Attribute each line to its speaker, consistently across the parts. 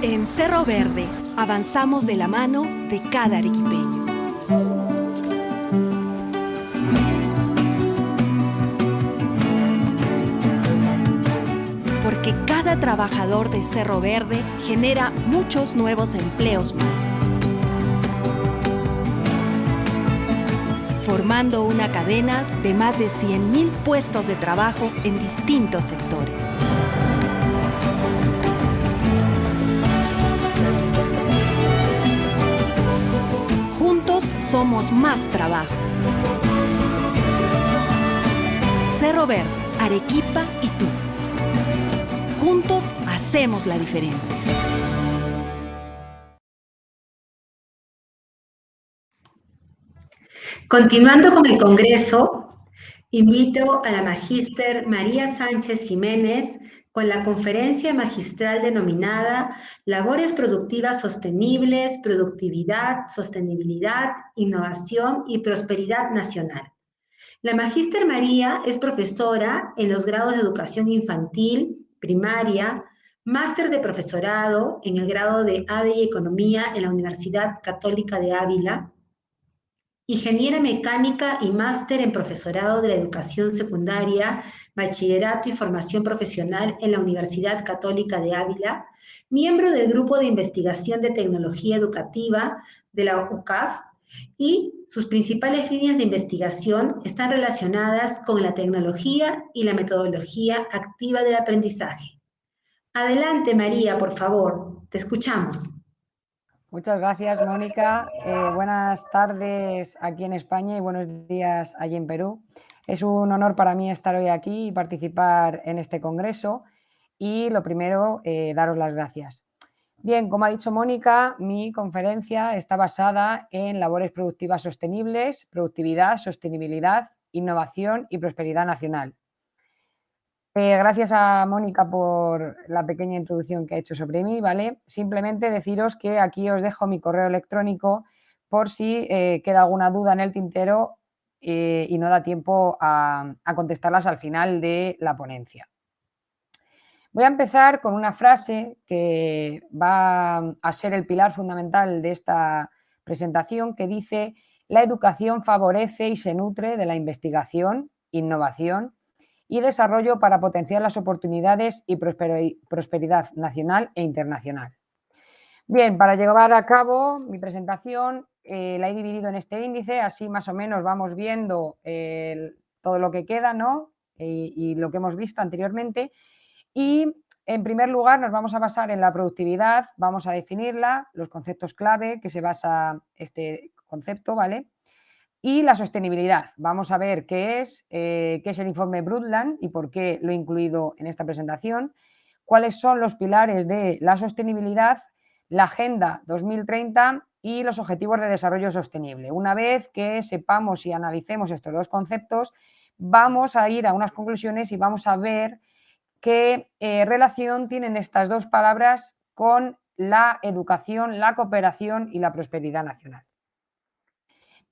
Speaker 1: En Cerro Verde, avanzamos de la mano de cada arequipeño. Porque cada trabajador de Cerro Verde genera muchos nuevos empleos más, formando una cadena de más de 100.000 puestos de trabajo en distintos sectores. Juntos somos más trabajo. Cerro Verde, Arequipa y tú. Juntos hacemos la diferencia.
Speaker 2: Continuando con el Congreso, invito a la magíster María Sánchez Jiménez con la conferencia magistral denominada Labores Productivas Sostenibles, Productividad, Sostenibilidad, Innovación y Prosperidad Nacional. La magíster María es profesora en los grados de Educación Infantil, Primaria, máster de profesorado en el grado de ADE y Economía en la Universidad Católica de Ávila, ingeniera mecánica y máster en profesorado de la educación secundaria, bachillerato y formación profesional en la Universidad Católica de Ávila, miembro del Grupo de Investigación de Tecnología Educativa de la UCAF, y sus principales líneas de investigación están relacionadas con la tecnología y la metodología activa del aprendizaje. Adelante, María, por favor, te escuchamos.
Speaker 3: Muchas gracias, Mónica. Buenas tardes aquí en España y buenos días allí en Perú. Es un honor para mí estar hoy aquí y participar en este congreso. Y lo primero, daros las gracias. Bien, como ha dicho Mónica, mi conferencia está basada en labores productivas sostenibles, productividad, sostenibilidad, innovación y prosperidad nacional. Gracias a Mónica por la pequeña introducción que ha hecho sobre mí, ¿vale? Simplemente deciros que aquí os dejo mi correo electrónico por si queda alguna duda en el tintero y no da tiempo a contestarlas al final de la ponencia. Voy a empezar con una frase que va a ser el pilar fundamental de esta presentación, que dice: la educación favorece y se nutre de la investigación, innovación y desarrollo para potenciar las oportunidades y prosperidad nacional e internacional. Bien, para llevar a cabo mi presentación la he dividido en este índice, así más o menos vamos viendo todo lo que queda, ¿no? Y lo que hemos visto anteriormente. Y en primer lugar nos vamos a basar en la productividad, vamos a definirla, los conceptos clave que se basa este concepto, ¿vale? Y la sostenibilidad. Vamos a ver qué es el informe Brundtland y por qué lo he incluido en esta presentación, cuáles son los pilares de la sostenibilidad, la Agenda 2030 y los Objetivos de Desarrollo Sostenible. Una vez que sepamos y analicemos estos dos conceptos, vamos a ir a unas conclusiones y vamos a ver qué relación tienen estas dos palabras con la educación, la cooperación y la prosperidad nacional.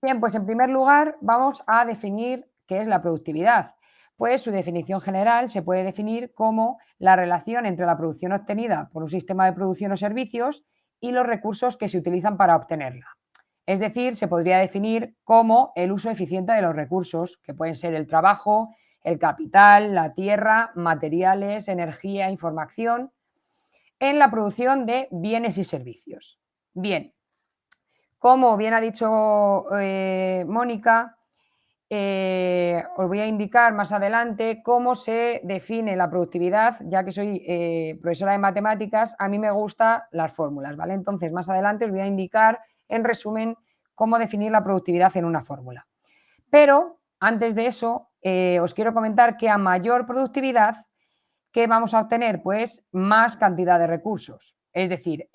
Speaker 3: Bien, pues en primer lugar vamos a definir qué es la productividad. Pues su definición general se puede definir como la relación entre la producción obtenida por un sistema de producción o servicios y los recursos que se utilizan para obtenerla. Es decir, se podría definir como el uso eficiente de los recursos, que pueden ser el trabajo, el capital, la tierra, materiales, energía, información, en la producción de bienes y servicios. Bien, como bien ha dicho Mónica, os voy a indicar más adelante cómo se define la productividad, ya que soy profesora de matemáticas, a mí me gustan las fórmulas, ¿vale? Entonces, más adelante os voy a indicar, en resumen, cómo definir la productividad en una fórmula. Pero, antes de eso, os quiero comentar que a mayor productividad, ¿qué vamos a obtener? Pues más cantidad de recursos. Es decir,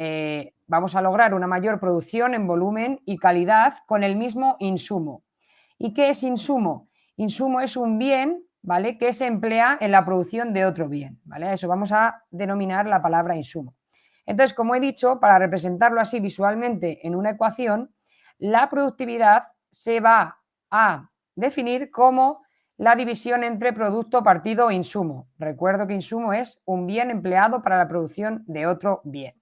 Speaker 3: vamos a lograr una mayor producción en volumen y calidad con el mismo insumo. ¿Y qué es insumo? Insumo es un bien, ¿vale?, que se emplea en la producción de otro bien, ¿vale? Eso vamos a denominar la palabra insumo. Entonces, como he dicho, para representarlo así visualmente en una ecuación, la productividad se va a definir como la división entre producto partido e insumo. Recuerdo que insumo es un bien empleado para la producción de otro bien.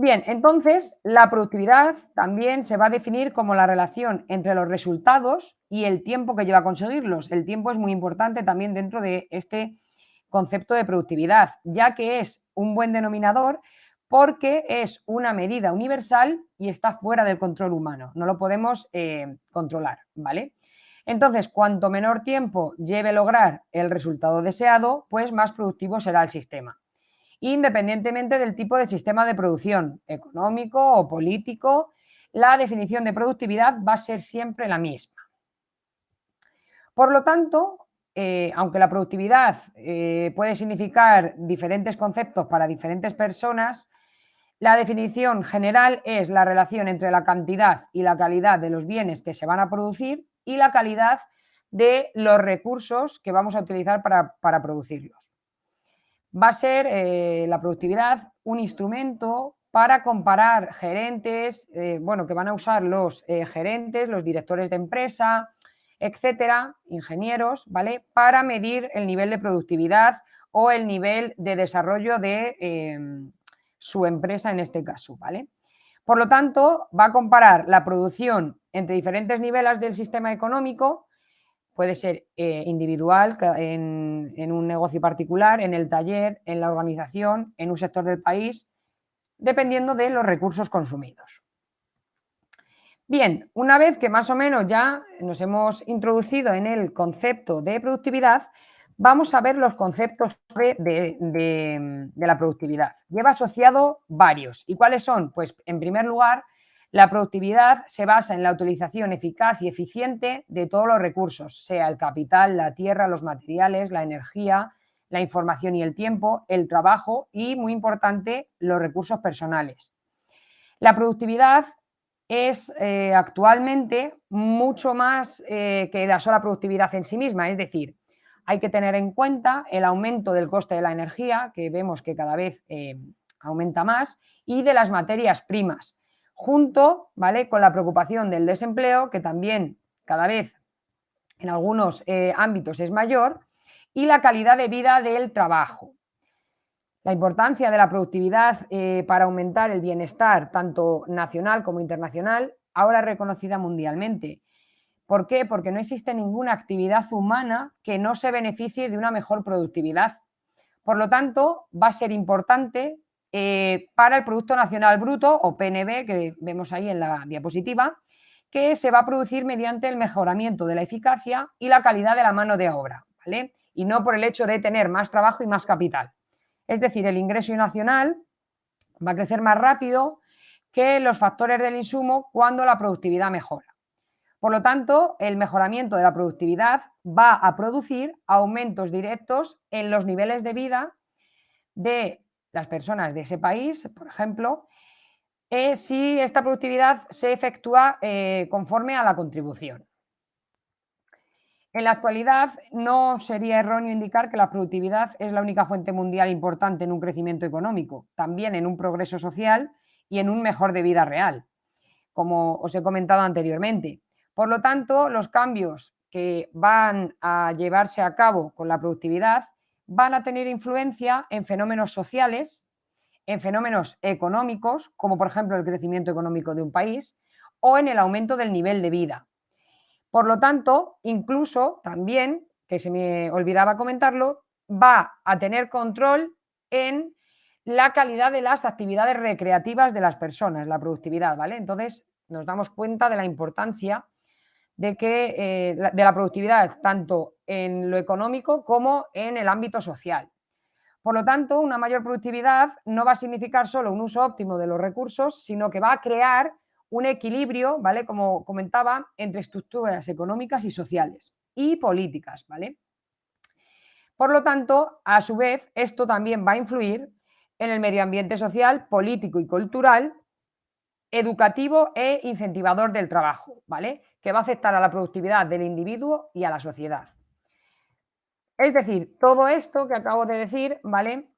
Speaker 3: Bien, entonces la productividad también se va a definir como la relación entre los resultados y el tiempo que lleva a conseguirlos. El tiempo es muy importante también dentro de este concepto de productividad, ya que es un buen denominador porque es una medida universal y está fuera del control humano. No lo podemos controlar, ¿vale? Entonces, cuanto menor tiempo lleve lograr el resultado deseado, pues más productivo será el sistema, independientemente del tipo de sistema de producción, económico o político. La definición de productividad va a ser siempre la misma. Por lo tanto, aunque la productividad puede significar diferentes conceptos para diferentes personas, la definición general es la relación entre la cantidad y la calidad de los bienes que se van a producir y la calidad de los recursos que vamos a utilizar para producirlos. Va a ser la productividad un instrumento para comparar gerentes, que van a usar los gerentes, los directores de empresa, etcétera, ingenieros, ¿vale? Para medir el nivel de productividad o el nivel de desarrollo de su empresa en este caso, ¿vale? Por lo tanto, va a comparar la producción entre diferentes niveles del sistema económico. Puede ser individual, en un negocio particular, en el taller, en la organización, en un sector del país, dependiendo de los recursos consumidos. Bien, una vez que más o menos ya nos hemos introducido en el concepto de productividad, vamos a ver los conceptos de la productividad. Lleva asociado varios. ¿Y cuáles son? Pues en primer lugar, la productividad se basa en la utilización eficaz y eficiente de todos los recursos, sea el capital, la tierra, los materiales, la energía, la información y el tiempo, el trabajo y, muy importante, los recursos personales. La productividad es actualmente mucho más que la sola productividad en sí misma, es decir, hay que tener en cuenta el aumento del coste de la energía, que vemos que cada vez aumenta más, y de las materias primas, junto, ¿vale?, con la preocupación del desempleo, que también cada vez en algunos ámbitos es mayor, y la calidad de vida del trabajo. La importancia de la productividad para aumentar el bienestar, tanto nacional como internacional, ahora es reconocida mundialmente. ¿Por qué? Porque no existe ninguna actividad humana que no se beneficie de una mejor productividad. Por lo tanto, va a ser importante para el Producto Nacional Bruto, o PNB, que vemos ahí en la diapositiva, que se va a producir mediante el mejoramiento de la eficacia y la calidad de la mano de obra, ¿vale? Y no por el hecho de tener más trabajo y más capital. Es decir, el ingreso nacional va a crecer más rápido que los factores del insumo cuando la productividad mejora. Por lo tanto, el mejoramiento de la productividad va a producir aumentos directos en los niveles de vida de las personas de ese país, por ejemplo, si esta productividad se efectúa conforme a la contribución. En la actualidad, no sería erróneo indicar que la productividad es la única fuente mundial importante en un crecimiento económico, también en un progreso social y en un mejor de vida real, como os he comentado anteriormente. Por lo tanto, los cambios que van a llevarse a cabo con la productividad van a tener influencia en fenómenos sociales, en fenómenos económicos, como por ejemplo el crecimiento económico de un país, o en el aumento del nivel de vida. Por lo tanto, incluso también, que se me olvidaba comentarlo, va a tener control en la calidad de las actividades recreativas de las personas, la productividad, ¿vale? Entonces, nos damos cuenta de la importancia de la productividad, tanto en lo económico como en el ámbito social. Por lo tanto, una mayor productividad no va a significar solo un uso óptimo de los recursos, sino que va a crear un equilibrio, ¿vale?, como comentaba, entre estructuras económicas y sociales y políticas, ¿vale? Por lo tanto, a su vez, esto también va a influir en el medio ambiente social, político y cultural, educativo e incentivador del trabajo, ¿vale?, que va a afectar a la productividad del individuo y a la sociedad. Es decir, todo esto que acabo de decir, ¿vale?,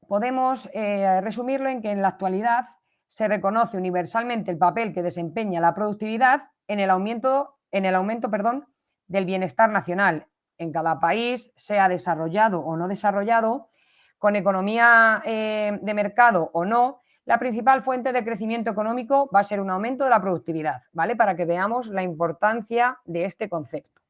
Speaker 3: podemos resumirlo en que en la actualidad se reconoce universalmente el papel que desempeña la productividad en el aumento, del bienestar nacional en cada país, sea desarrollado o no desarrollado, con economía de mercado o no. la principal fuente de crecimiento económico va a ser un aumento de la productividad, ¿vale? Para que veamos la importancia de este concepto.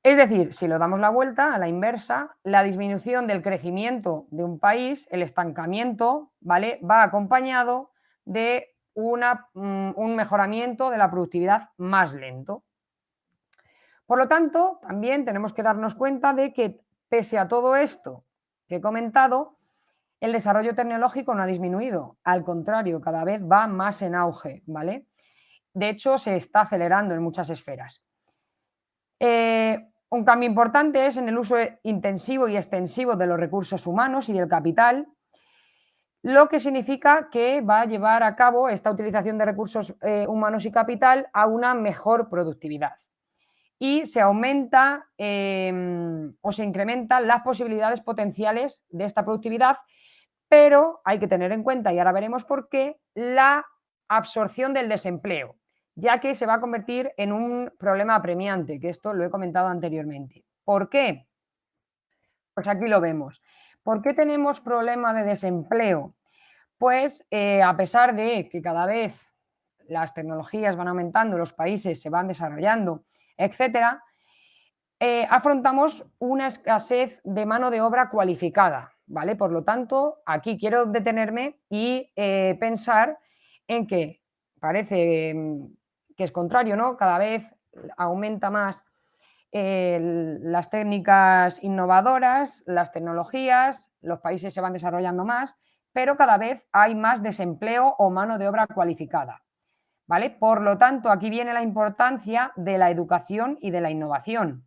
Speaker 3: Es decir, si lo damos la vuelta a la inversa, la disminución del crecimiento de un país, el estancamiento, ¿vale? Va acompañado de un mejoramiento de la productividad más lento. Por lo tanto, también tenemos que darnos cuenta de que pese a todo esto que he comentado, el desarrollo tecnológico no ha disminuido, al contrario, cada vez va más en auge, ¿vale? De hecho, se está acelerando en muchas esferas. Un cambio importante es en el uso intensivo y extensivo de los recursos humanos y del capital, lo que significa que va a llevar a cabo esta utilización de recursos humanos y capital a una mejor productividad. Y se aumenta o se incrementan las posibilidades potenciales de esta productividad, pero hay que tener en cuenta, y ahora veremos por qué, la absorción del desempleo, ya que se va a convertir en un problema apremiante, que esto lo he comentado anteriormente. ¿Por qué? Pues aquí lo vemos. ¿Por qué tenemos problema de desempleo? Pues a pesar de que cada vez las tecnologías van aumentando, los países se van desarrollando, etcétera, afrontamos una escasez de mano de obra cualificada, ¿vale? Por lo tanto, aquí quiero detenerme y pensar en que parece que es contrario, ¿no? Cada vez aumenta más las técnicas innovadoras, las tecnologías, los países se van desarrollando más, pero cada vez hay más desempleo o mano de obra cualificada, ¿vale? Por lo tanto, aquí viene la importancia de la educación y de la innovación,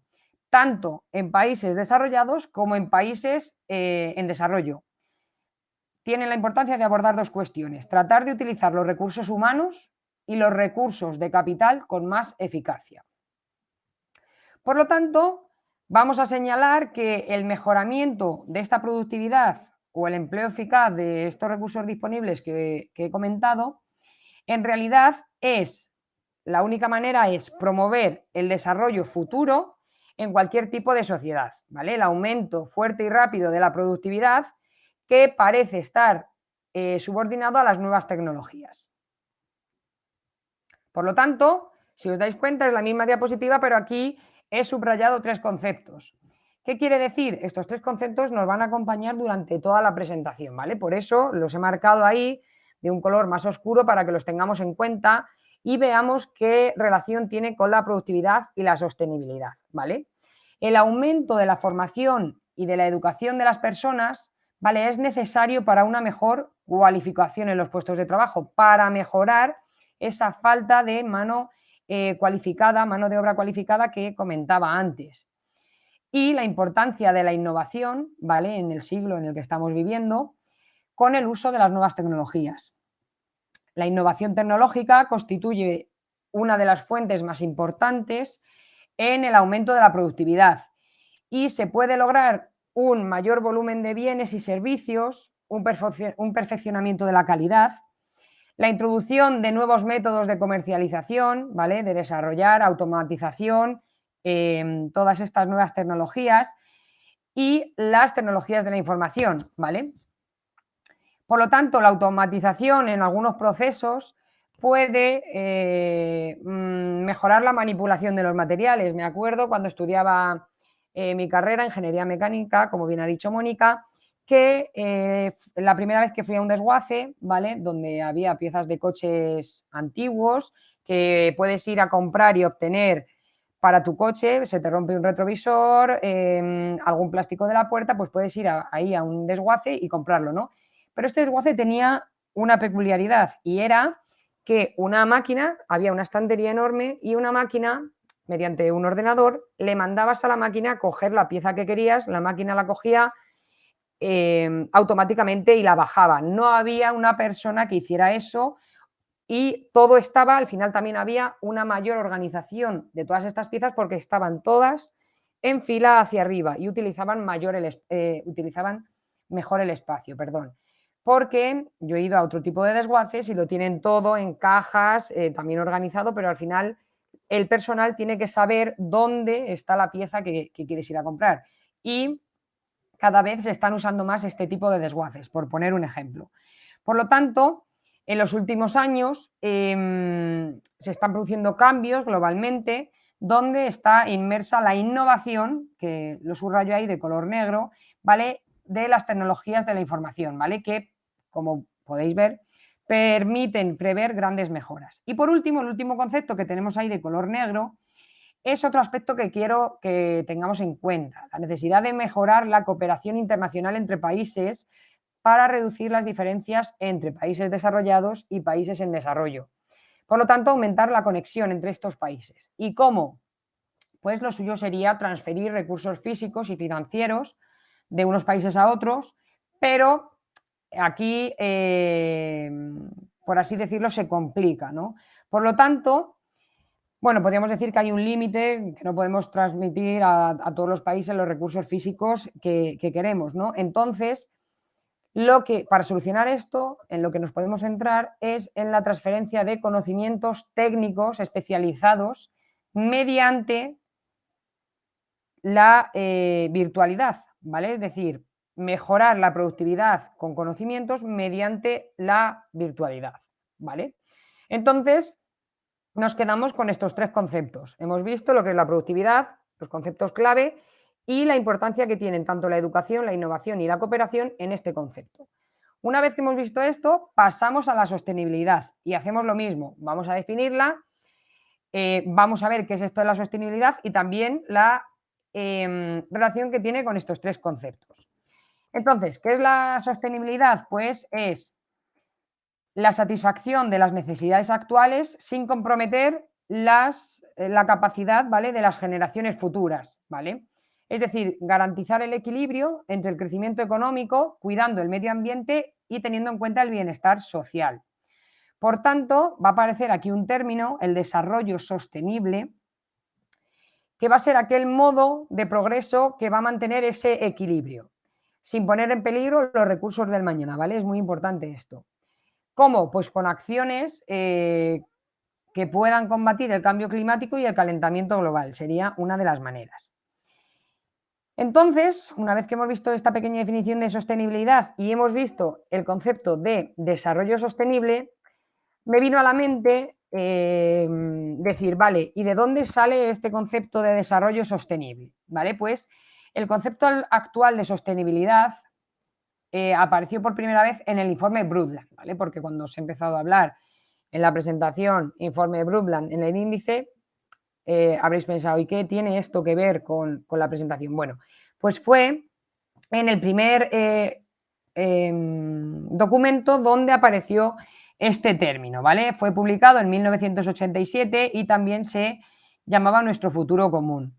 Speaker 3: tanto en países desarrollados como en países en desarrollo. Tienen la importancia de abordar dos cuestiones: tratar de utilizar los recursos humanos y los recursos de capital con más eficacia. Por lo tanto, vamos a señalar que el mejoramiento de esta productividad o el empleo eficaz de estos recursos disponibles que he comentado, en realidad la única manera es promover el desarrollo futuro en cualquier tipo de sociedad, ¿vale? El aumento fuerte y rápido de la productividad, que parece estar subordinado a las nuevas tecnologías. Por lo tanto, si os dais cuenta, es la misma diapositiva, pero aquí he subrayado tres conceptos. ¿Qué quiere decir? Estos tres conceptos nos van a acompañar durante toda la presentación, ¿vale? Por eso los he marcado ahí de un color más oscuro para que los tengamos en cuenta y veamos qué relación tiene con la productividad y la sostenibilidad, ¿vale? El aumento de la formación y de la educación de las personas, ¿vale?, es necesario para una mejor cualificación en los puestos de trabajo, para mejorar esa falta de mano cualificada, mano de obra cualificada que comentaba antes. Y la importancia de la innovación, ¿vale?, en el siglo en el que estamos viviendo, con el uso de las nuevas tecnologías. La innovación tecnológica constituye una de las fuentes más importantes en el aumento de la productividad y se puede lograr un mayor volumen de bienes y servicios, un perfeccionamiento de la calidad, la introducción de nuevos métodos de comercialización, ¿vale?, de desarrollar automatización, todas estas nuevas tecnologías y las tecnologías de la información, ¿vale? Por lo tanto, la automatización en algunos procesos puede mejorar la manipulación de los materiales. Me acuerdo cuando estudiaba mi carrera, ingeniería mecánica, como bien ha dicho Mónica, que la primera vez que fui a un desguace, ¿vale?, donde había piezas de coches antiguos que puedes ir a comprar y obtener para tu coche, se te rompe un retrovisor, algún plástico de la puerta, pues puedes ir ahí a un desguace y comprarlo, ¿no? Pero este desguace tenía una peculiaridad y era que una máquina, había una estantería enorme y una máquina, mediante un ordenador, le mandabas a la máquina a coger la pieza que querías, la máquina la cogía automáticamente y la bajaba. No había una persona que hiciera eso y todo estaba, al final también había una mayor organización de todas estas piezas porque estaban todas en fila hacia arriba y utilizaban mejor el espacio, perdón. Porque yo he ido a otro tipo de desguaces y lo tienen todo en cajas, también organizado, pero al final el personal tiene que saber dónde está la pieza que quieres ir a comprar. Y cada vez se están usando más este tipo de desguaces, por poner un ejemplo. Por lo tanto, en los últimos años se están produciendo cambios globalmente donde está inmersa la innovación, que lo subrayo ahí de color negro, ¿vale? De las tecnologías de la información, ¿vale? Que, como podéis ver, permiten prever grandes mejoras. Y por último, el último concepto que tenemos ahí de color negro es otro aspecto que quiero que tengamos en cuenta, la necesidad de mejorar la cooperación internacional entre países para reducir las diferencias entre países desarrollados y países en desarrollo. Por lo tanto, aumentar la conexión entre estos países. ¿Y cómo? Pues lo suyo sería transferir recursos físicos y financieros de unos países a otros, pero aquí, por así decirlo, se complica, ¿no? Por lo tanto, bueno, podríamos decir que hay un límite, que no podemos transmitir a todos los países los recursos físicos que queremos, ¿no? Entonces, para solucionar esto, en lo que nos podemos centrar es en la transferencia de conocimientos técnicos especializados mediante la virtualidad, ¿vale? Es decir, mejorar la productividad con conocimientos mediante la virtualidad, ¿vale? Entonces, nos quedamos con estos tres conceptos. Hemos visto lo que es la productividad, los conceptos clave y la importancia que tienen tanto la educación, la innovación y la cooperación en este concepto. Una vez que hemos visto esto, pasamos a la sostenibilidad y hacemos lo mismo. Vamos a definirla, vamos a ver qué es esto de la sostenibilidad y también la relación que tiene con estos tres conceptos. Entonces, ¿qué es la sostenibilidad? Pues es la satisfacción de las necesidades actuales sin comprometer la capacidad, ¿vale?, de las generaciones futuras, ¿vale? Es decir, garantizar el equilibrio entre el crecimiento económico, cuidando el medio ambiente y teniendo en cuenta el bienestar social. Por tanto, va a aparecer aquí un término, el desarrollo sostenible, que va a ser aquel modo de progreso que va a mantener ese equilibrio, sin poner en peligro los recursos del mañana, ¿vale? Es muy importante esto. ¿Cómo? Pues con acciones que puedan combatir el cambio climático y el calentamiento global. Sería una de las maneras. Entonces, una vez que hemos visto esta pequeña definición de sostenibilidad y hemos visto el concepto de desarrollo sostenible, me vino a la mente decir, vale, ¿y de dónde sale este concepto de desarrollo sostenible? ¿Vale? Pues el concepto actual de sostenibilidad apareció por primera vez en el informe Brundtland, ¿vale? Porque cuando se ha empezado a hablar en la presentación informe Brundtland en el índice, habréis pensado, ¿y qué tiene esto que ver con la presentación? Bueno, pues fue en el primer documento donde apareció este término, ¿vale? Fue publicado en 1987 y también se llamaba Nuestro futuro común.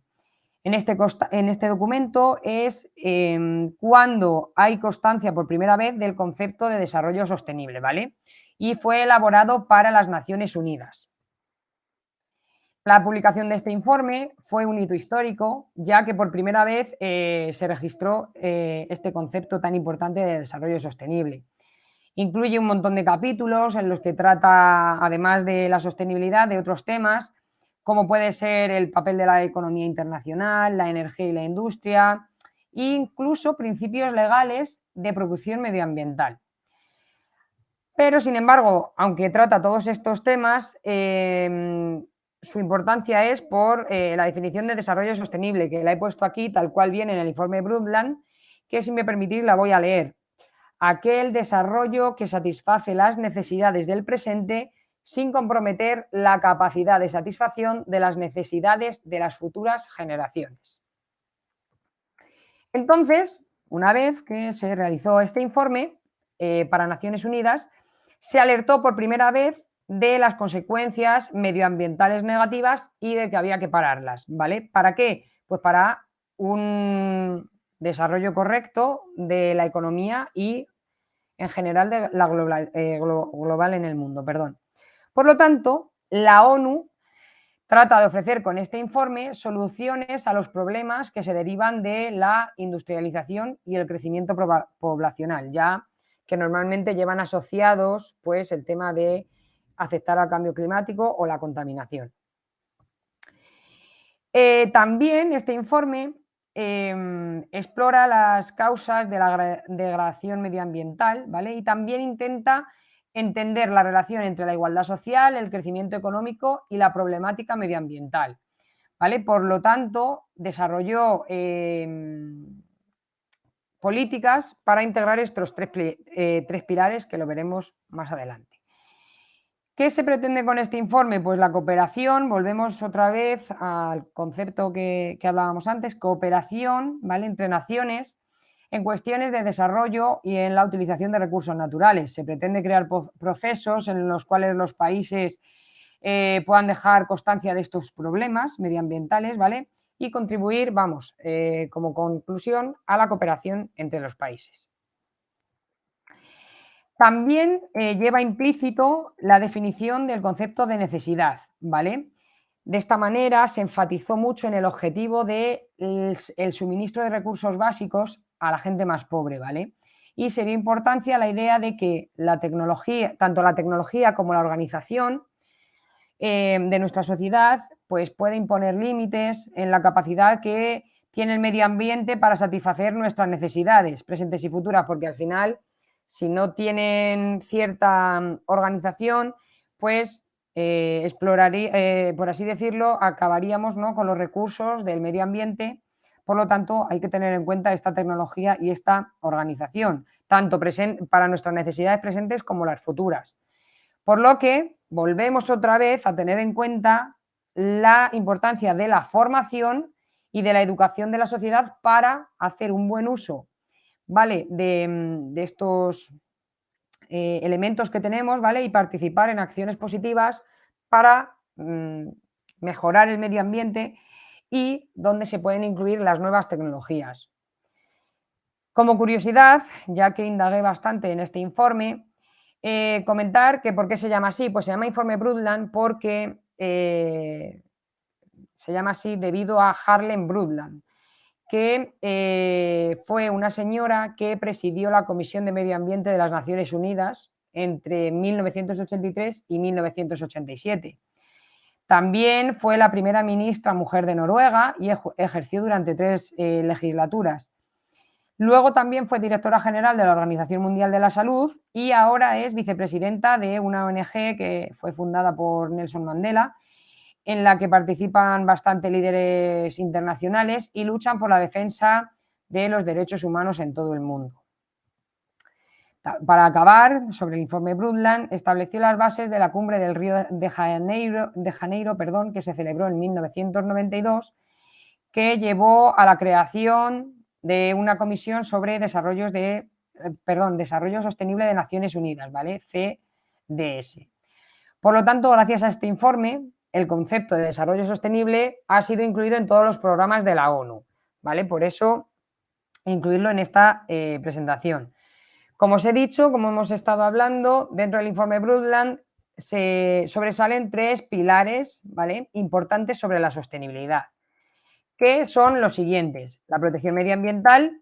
Speaker 3: En este documento es cuando hay constancia por primera vez del concepto de desarrollo sostenible, ¿vale? Y fue elaborado para las Naciones Unidas. La publicación de este informe fue un hito histórico, ya que por primera vez se registró este concepto tan importante de desarrollo sostenible. Incluye un montón de capítulos en los que trata, además de la sostenibilidad, de otros temas, como puede ser el papel de la economía internacional, la energía y la industria, e incluso principios legales de producción medioambiental. Pero, sin embargo, aunque trata todos estos temas, su importancia es por la definición de desarrollo sostenible, que la he puesto aquí tal cual viene en el informe Brundtland, que, si me permitís, la voy a leer. Aquel desarrollo que satisface las necesidades del presente sin comprometer la capacidad de satisfacción de las necesidades de las futuras generaciones. Entonces, una vez que se realizó este informe para Naciones Unidas, se alertó por primera vez de las consecuencias medioambientales negativas y de que había que pararlas, ¿vale? ¿Para qué? Pues para un desarrollo correcto de la economía y en general de la global en el mundo, perdón. Por lo tanto, la ONU trata de ofrecer con este informe soluciones a los problemas que se derivan de la industrialización y el crecimiento poblacional, ya que normalmente llevan asociados, pues, el tema de aceptar al cambio climático o la contaminación. También este informe explora las causas de la degradación medioambiental, ¿vale? Y también intenta entender la relación entre la igualdad social, el crecimiento económico y la problemática medioambiental, ¿vale? Por lo tanto, desarrolló políticas para integrar estos tres pilares que lo veremos más adelante. ¿Qué se pretende con este informe? Pues la cooperación, volvemos otra vez al concepto que hablábamos antes, cooperación, ¿vale?, entre naciones en cuestiones de desarrollo y en la utilización de recursos naturales. Se pretende crear procesos en los cuales los países puedan dejar constancia de estos problemas medioambientales, ¿vale?, y contribuir, como conclusión, a la cooperación entre los países. También lleva implícito la definición del concepto de necesidad, ¿vale? De esta manera se enfatizó mucho en el objetivo del el suministro de recursos básicos a la gente más pobre, ¿vale? Y se dio importancia a la idea de que la tecnología, tanto la tecnología como la organización de nuestra sociedad, pues puede imponer límites en la capacidad que tiene el medio ambiente para satisfacer nuestras necesidades presentes y futuras, porque al final, si no tienen cierta organización, pues exploraría, por así decirlo, acabaríamos, ¿no?, con los recursos del medio ambiente. Por lo tanto, hay que tener en cuenta esta tecnología y esta organización, tanto para nuestras necesidades presentes como las futuras. Por lo que volvemos otra vez a tener en cuenta la importancia de la formación y de la educación de la sociedad para hacer un buen uso, ¿vale?, de estos elementos que tenemos, ¿vale?, y participar en acciones positivas para mejorar el medio ambiente y donde se pueden incluir las nuevas tecnologías. Como curiosidad, ya que indagué bastante en este informe, comentar que por qué se llama así. Pues se llama Informe Brundtland porque se llama así debido a Harlem Brundtland, que fue una señora que presidió la Comisión de Medio Ambiente de las Naciones Unidas entre 1983 y 1987. También fue la primera ministra mujer de Noruega y ejerció durante 3 legislaturas. Luego también fue directora general de la Organización Mundial de la Salud y ahora es vicepresidenta de una ONG que fue fundada por Nelson Mandela, en la que participan bastante líderes internacionales y luchan por la defensa de los derechos humanos en todo el mundo. Para acabar, sobre el informe Brundtland, estableció las bases de la cumbre del Río de Janeiro, que se celebró en 1992, que llevó a la creación de una comisión sobre desarrollo sostenible de Naciones Unidas, ¿vale?, CDS. Por lo tanto, gracias a este informe, el concepto de desarrollo sostenible ha sido incluido en todos los programas de la ONU, ¿vale? Por eso, incluirlo en esta presentación. Como os he dicho, como hemos estado hablando, dentro del informe Brundtland se sobresalen 3 pilares, ¿vale?, importantes sobre la sostenibilidad, que son los siguientes: la protección medioambiental,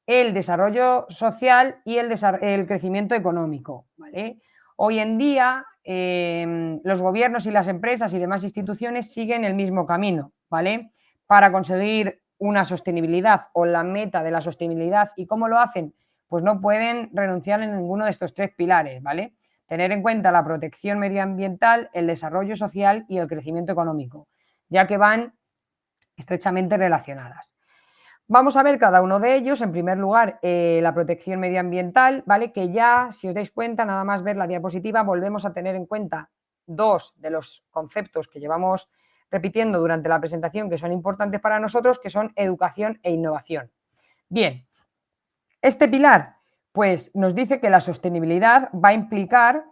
Speaker 3: el desarrollo social y el crecimiento económico, ¿vale? Hoy en día los gobiernos y las empresas y demás instituciones siguen el mismo camino, ¿vale?, para conseguir una sostenibilidad o la meta de la sostenibilidad. ¿Y cómo lo hacen? Pues no pueden renunciar en ninguno de estos 3 pilares, ¿vale? Tener en cuenta la protección medioambiental, el desarrollo social y el crecimiento económico, ya que van estrechamente relacionadas. Vamos a ver cada uno de ellos. En primer lugar, la protección medioambiental, ¿vale?, que ya, si os dais cuenta, nada más ver la diapositiva, volvemos a tener en cuenta 2 de los conceptos que llevamos repitiendo durante la presentación, que son importantes para nosotros, que son educación e innovación. Bien, este pilar, pues nos dice que la sostenibilidad va a implicar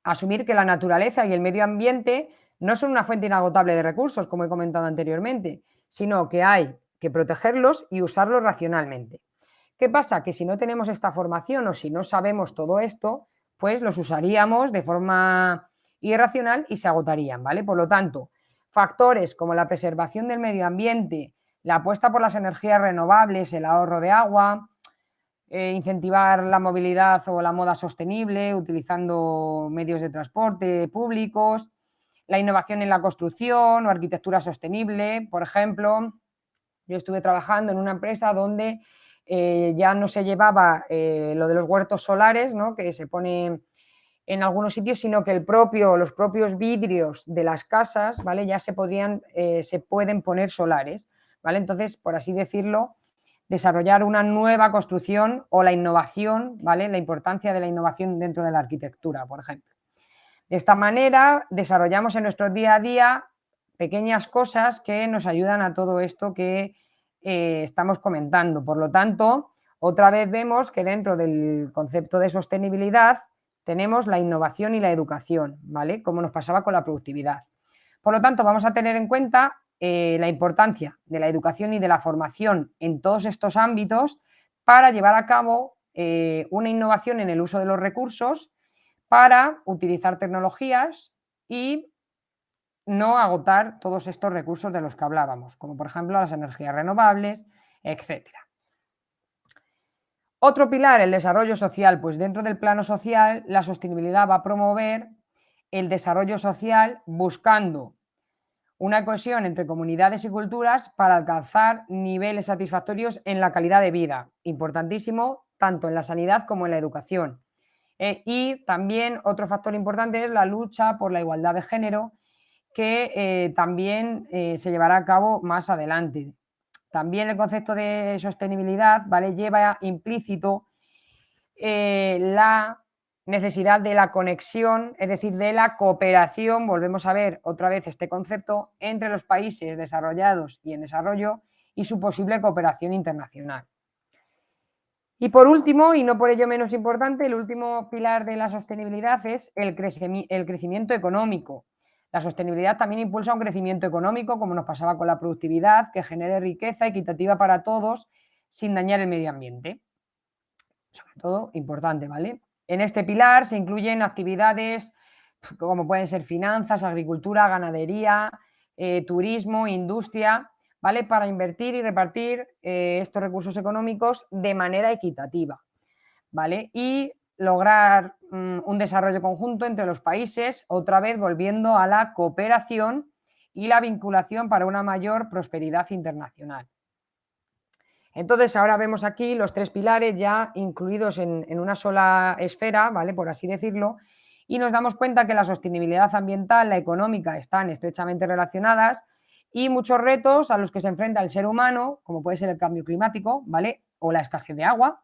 Speaker 3: asumir que la naturaleza y el medio ambiente no son una fuente inagotable de recursos, como he comentado anteriormente, sino que hay que protegerlos y usarlos racionalmente. ¿Qué pasa? Que si no tenemos esta formación o si no sabemos todo esto, pues los usaríamos de forma irracional y se agotarían, ¿vale? Por lo tanto, factores como la preservación del medio ambiente, la apuesta por las energías renovables, el ahorro de agua, incentivar la movilidad o la moda sostenible utilizando medios de transporte públicos, la innovación en la construcción o arquitectura sostenible, por ejemplo, Yo estuve trabajando en una empresa donde ya no se llevaba lo de los huertos solares, ¿no?, que se pone en algunos sitios, sino que los propios vidrios de las casas, ¿vale?, ya se pueden poner solares, ¿vale? Entonces, por así decirlo, desarrollar una nueva construcción o la innovación, ¿vale?, la importancia de la innovación dentro de la arquitectura, por ejemplo. De esta manera, desarrollamos en nuestro día a día pequeñas cosas que nos ayudan a todo esto que estamos comentando. Por lo tanto, otra vez vemos que dentro del concepto de sostenibilidad tenemos la innovación y la educación, ¿vale?, como nos pasaba con la productividad. Por lo tanto, vamos a tener en cuenta la importancia de la educación y de la formación en todos estos ámbitos para llevar a cabo una innovación en el uso de los recursos, para utilizar tecnologías y no agotar todos estos recursos de los que hablábamos, como por ejemplo las energías renovables, etcétera. Otro pilar, el desarrollo social, pues dentro del plano social la sostenibilidad va a promover el desarrollo social buscando una cohesión entre comunidades y culturas para alcanzar niveles satisfactorios en la calidad de vida, importantísimo tanto en la sanidad como en la educación. Y también otro factor importante es la lucha por la igualdad de género, que también se llevará a cabo más adelante. También el concepto de sostenibilidad, ¿vale?, lleva implícito la necesidad de la conexión, es decir, de la cooperación, volvemos a ver otra vez este concepto, entre los países desarrollados y en desarrollo y su posible cooperación internacional. Y por último, y no por ello menos importante, el último pilar de la sostenibilidad es el crecimiento económico. La sostenibilidad también impulsa un crecimiento económico, como nos pasaba con la productividad, que genere riqueza equitativa para todos sin dañar el medio ambiente. Sobre todo, importante, ¿vale? En este pilar se incluyen actividades como pueden ser finanzas, agricultura, ganadería, turismo, industria, ¿vale?, para invertir y repartir estos recursos económicos de manera equitativa, ¿vale? Y lograr un desarrollo conjunto entre los países, otra vez volviendo a la cooperación y la vinculación para una mayor prosperidad internacional. Entonces, ahora vemos aquí los tres pilares ya incluidos en una sola esfera, ¿vale?, por así decirlo, y nos damos cuenta que la sostenibilidad ambiental, la económica, están estrechamente relacionadas y muchos retos a los que se enfrenta el ser humano, como puede ser el cambio climático, ¿vale?, o la escasez de agua,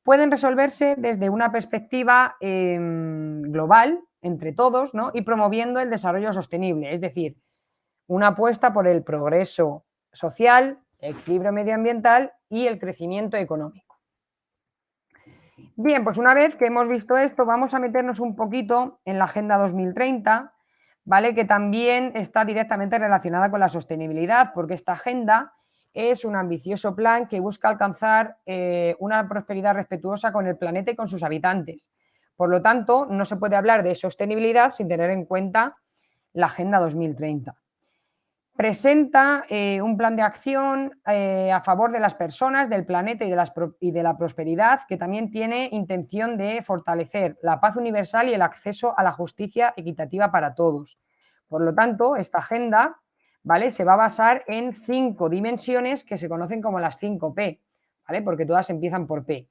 Speaker 3: pueden resolverse desde una perspectiva global, entre todos, ¿no?, y promoviendo el desarrollo sostenible, es decir, una apuesta por el progreso social, el equilibrio medioambiental y el crecimiento económico. Bien, pues una vez que hemos visto esto, vamos a meternos un poquito en la Agenda 2030, ¿vale?, que también está directamente relacionada con la sostenibilidad, porque esta agenda es un ambicioso plan que busca alcanzar una prosperidad respetuosa con el planeta y con sus habitantes. Por lo tanto, no se puede hablar de sostenibilidad sin tener en cuenta la Agenda 2030. Presenta un plan de acción a favor de las personas, del planeta y de la prosperidad, que también tiene intención de fortalecer la paz universal y el acceso a la justicia equitativa para todos. Por lo tanto, esta agenda, ¿vale?, se va a basar en 5 dimensiones que se conocen como las 5 P, ¿vale?, porque todas empiezan por P,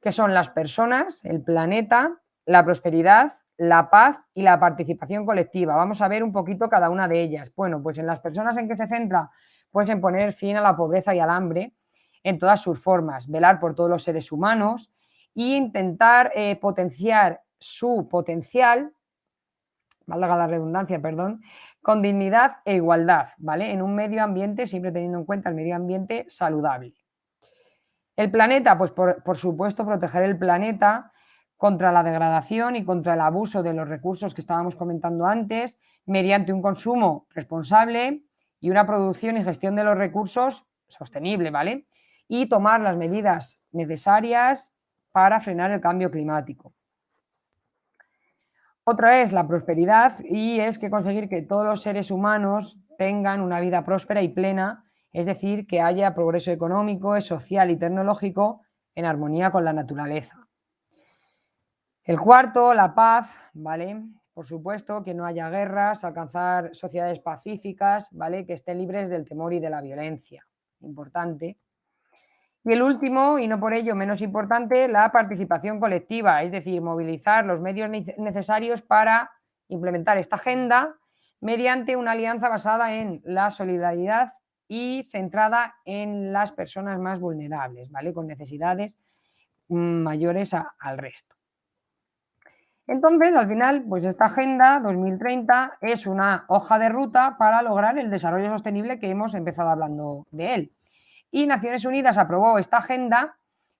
Speaker 3: que son las personas, el planeta, la prosperidad, la paz y la participación colectiva. Vamos a ver un poquito cada una de ellas. Bueno, pues en las personas en que se centra, pues en poner fin a la pobreza y al hambre en todas sus formas, velar por todos los seres humanos e intentar potenciar su potencial, valga la redundancia, perdón, con dignidad e igualdad, ¿vale?, en un medio ambiente, siempre teniendo en cuenta el medio ambiente saludable. El planeta, pues por supuesto, proteger el planeta contra la degradación y contra el abuso de los recursos que estábamos comentando antes, mediante un consumo responsable y una producción y gestión de los recursos sostenible, ¿vale? Y tomar las medidas necesarias para frenar el cambio climático. Otra es la prosperidad y es que conseguir que todos los seres humanos tengan una vida próspera y plena, es decir, que haya progreso económico, social y tecnológico en armonía con la naturaleza. El cuarto, la paz, ¿vale? Por supuesto, que no haya guerras, alcanzar sociedades pacíficas, ¿vale?, que estén libres del temor y de la violencia. importante. Y el último, y no por ello menos importante, la participación colectiva, es decir, movilizar los medios necesarios para implementar esta agenda mediante una alianza basada en la solidaridad y centrada en las personas más vulnerables, ¿vale? Con necesidades mayores al resto. Entonces, al final, pues esta Agenda 2030 es una hoja de ruta para lograr el desarrollo sostenible que hemos empezado hablando de él. Y Naciones Unidas aprobó esta agenda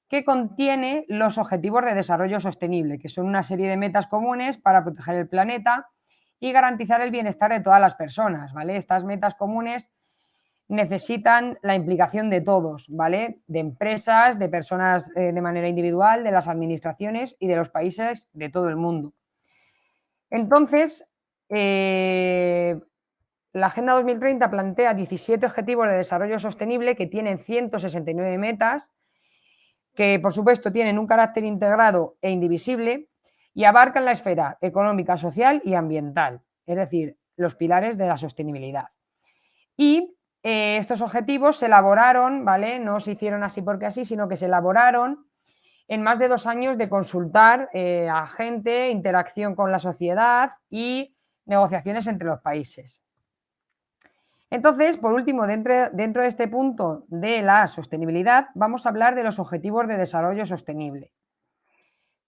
Speaker 3: que contiene los Objetivos de Desarrollo Sostenible, que son una serie de metas comunes para proteger el planeta y garantizar el bienestar de todas las personas, ¿vale? Estas metas comunes necesitan la implicación de todos, ¿vale? De empresas, de personas de manera individual, de las administraciones y de los países de todo el mundo. Entonces, la Agenda 2030 plantea 17 objetivos de desarrollo sostenible que tienen 169 metas, que por supuesto tienen un carácter integrado e indivisible y abarcan la esfera económica, social y ambiental, es decir, los pilares de la sostenibilidad. Y estos objetivos se elaboraron, ¿vale? No se hicieron así porque así, sino que se elaboraron en más de 2 años de consultar a gente, interacción con la sociedad y negociaciones entre los países. Entonces, por último, dentro de este punto de la sostenibilidad, vamos a hablar de los Objetivos de Desarrollo Sostenible.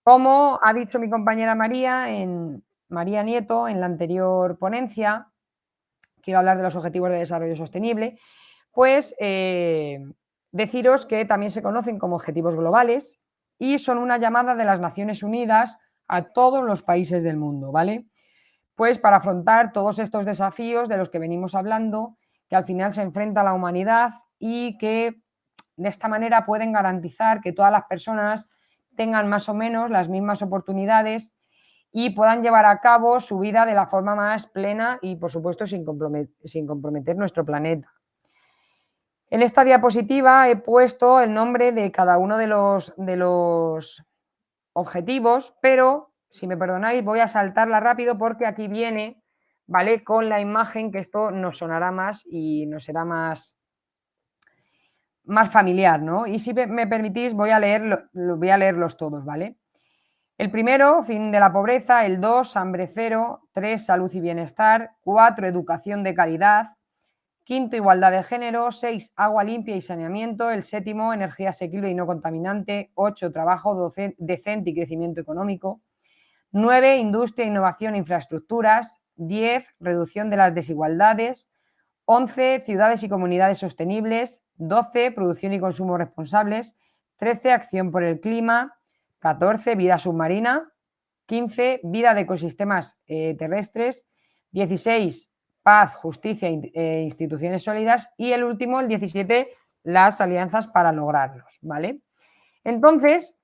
Speaker 3: Como ha dicho mi compañera María Nieto en la anterior ponencia, que iba a hablar de los Objetivos de Desarrollo Sostenible, pues deciros que también se conocen como objetivos globales y son una llamada de las Naciones Unidas a todos los países del mundo, ¿vale? Pues para afrontar todos estos desafíos de los que venimos hablando, que al final se enfrenta a la humanidad y que de esta manera pueden garantizar que todas las personas tengan más o menos las mismas oportunidades y puedan llevar a cabo su vida de la forma más plena y, por supuesto, sin comprometer nuestro planeta. En esta diapositiva he puesto el nombre de cada uno de los objetivos, pero, si me perdonáis, voy a saltarla rápido porque aquí viene, ¿vale? Con la imagen, que esto nos sonará más y nos será más familiar, ¿no? Y si me permitís, voy a leerlos todos, ¿vale? El primero, fin de la pobreza; el 2, hambre cero; 3, salud y bienestar; 4, educación de calidad; 5, igualdad de género; 6, agua limpia y saneamiento; el 7, energía asequible y no contaminante; 8, trabajo decente y crecimiento económico; 9, industria, innovación e infraestructuras; 10, reducción de las desigualdades; 11, ciudades y comunidades sostenibles; 12, producción y consumo responsables; 13, acción por el clima; 14, vida submarina; 15, vida de ecosistemas terrestres; 16, paz, justicia e instituciones sólidas; y el último, el 17, las alianzas para lograrlos, ¿vale? Entonces,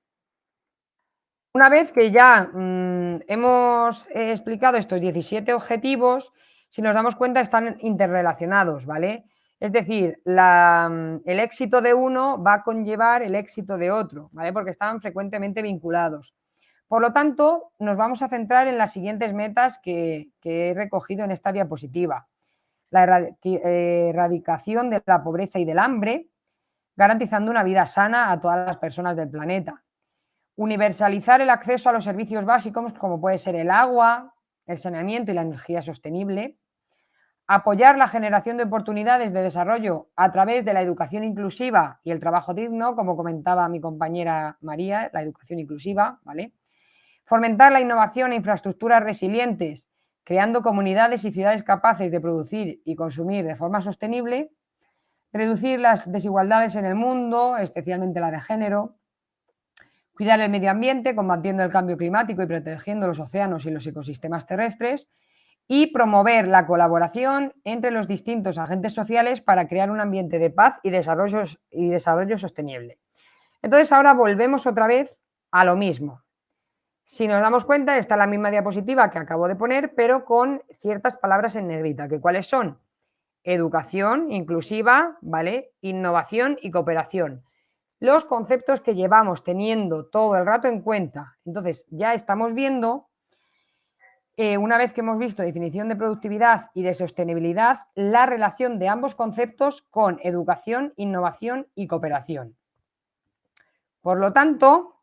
Speaker 3: una vez que ya hemos explicado estos 17 objetivos, si nos damos cuenta están interrelacionados, ¿vale? Es decir, el éxito de uno va a conllevar el éxito de otro, ¿vale? Porque están frecuentemente vinculados. Por lo tanto, nos vamos a centrar en las siguientes metas que he recogido en esta diapositiva. La erradicación de la pobreza y del hambre, garantizando una vida sana a todas las personas del planeta. Universalizar el acceso a los servicios básicos, como puede ser el agua, el saneamiento y la energía sostenible. Apoyar la generación de oportunidades de desarrollo a través de la educación inclusiva y el trabajo digno, como comentaba mi compañera María, la educación inclusiva, ¿vale? Fomentar la innovación e infraestructuras resilientes, creando comunidades y ciudades capaces de producir y consumir de forma sostenible. Reducir las desigualdades en el mundo, especialmente la de género. Cuidar el medio ambiente, combatiendo el cambio climático y protegiendo los océanos y los ecosistemas terrestres. Y promover la colaboración entre los distintos agentes sociales para crear un ambiente de paz y desarrollo sostenible. Entonces, ahora volvemos otra vez a lo mismo. Si nos damos cuenta, está la misma diapositiva que acabo de poner, pero con ciertas palabras en negrita, que ¿cuáles son? Educación inclusiva, ¿vale? Innovación y cooperación. Los conceptos que llevamos teniendo todo el rato en cuenta. Entonces, ya estamos viendo una vez que hemos visto definición de productividad y de sostenibilidad, la relación de ambos conceptos con educación, innovación y cooperación. Por lo tanto,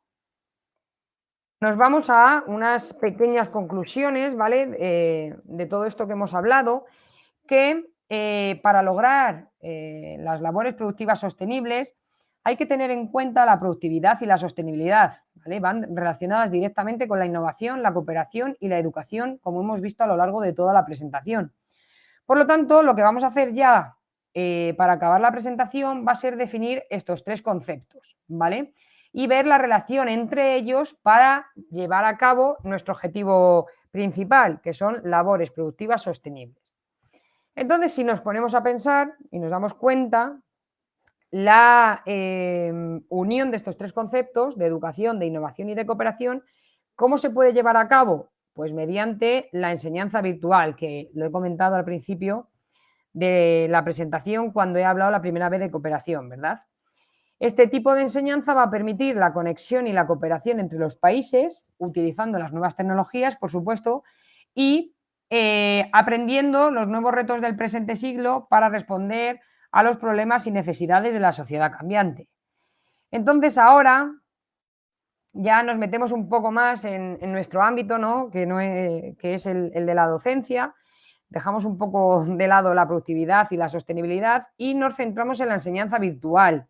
Speaker 3: nos vamos a unas pequeñas conclusiones, ¿vale? De todo esto que hemos hablado, que para lograr las labores productivas sostenibles hay que tener en cuenta la productividad y la sostenibilidad, ¿vale? Van relacionadas directamente con la innovación, la cooperación y la educación, como hemos visto a lo largo de toda la presentación. Por lo tanto, lo que vamos a hacer ya para acabar la presentación va a ser definir estos tres conceptos, ¿vale? Y ver la relación entre ellos para llevar a cabo nuestro objetivo principal, que son labores productivas sostenibles. Entonces, si nos ponemos a pensar y nos damos cuenta, la unión de estos tres conceptos, de educación, de innovación y de cooperación, ¿cómo se puede llevar a cabo? Pues mediante la enseñanza virtual, que lo he comentado al principio de la presentación cuando he hablado la primera vez de cooperación, ¿verdad? Este tipo de enseñanza va a permitir la conexión y la cooperación entre los países, utilizando las nuevas tecnologías, por supuesto, y aprendiendo los nuevos retos del presente siglo para responder a los problemas y necesidades de la sociedad cambiante. Entonces, ahora ya nos metemos un poco más en nuestro ámbito, ¿no? Que es el de la docencia. Dejamos un poco de lado la productividad y la sostenibilidad y nos centramos en la enseñanza virtual.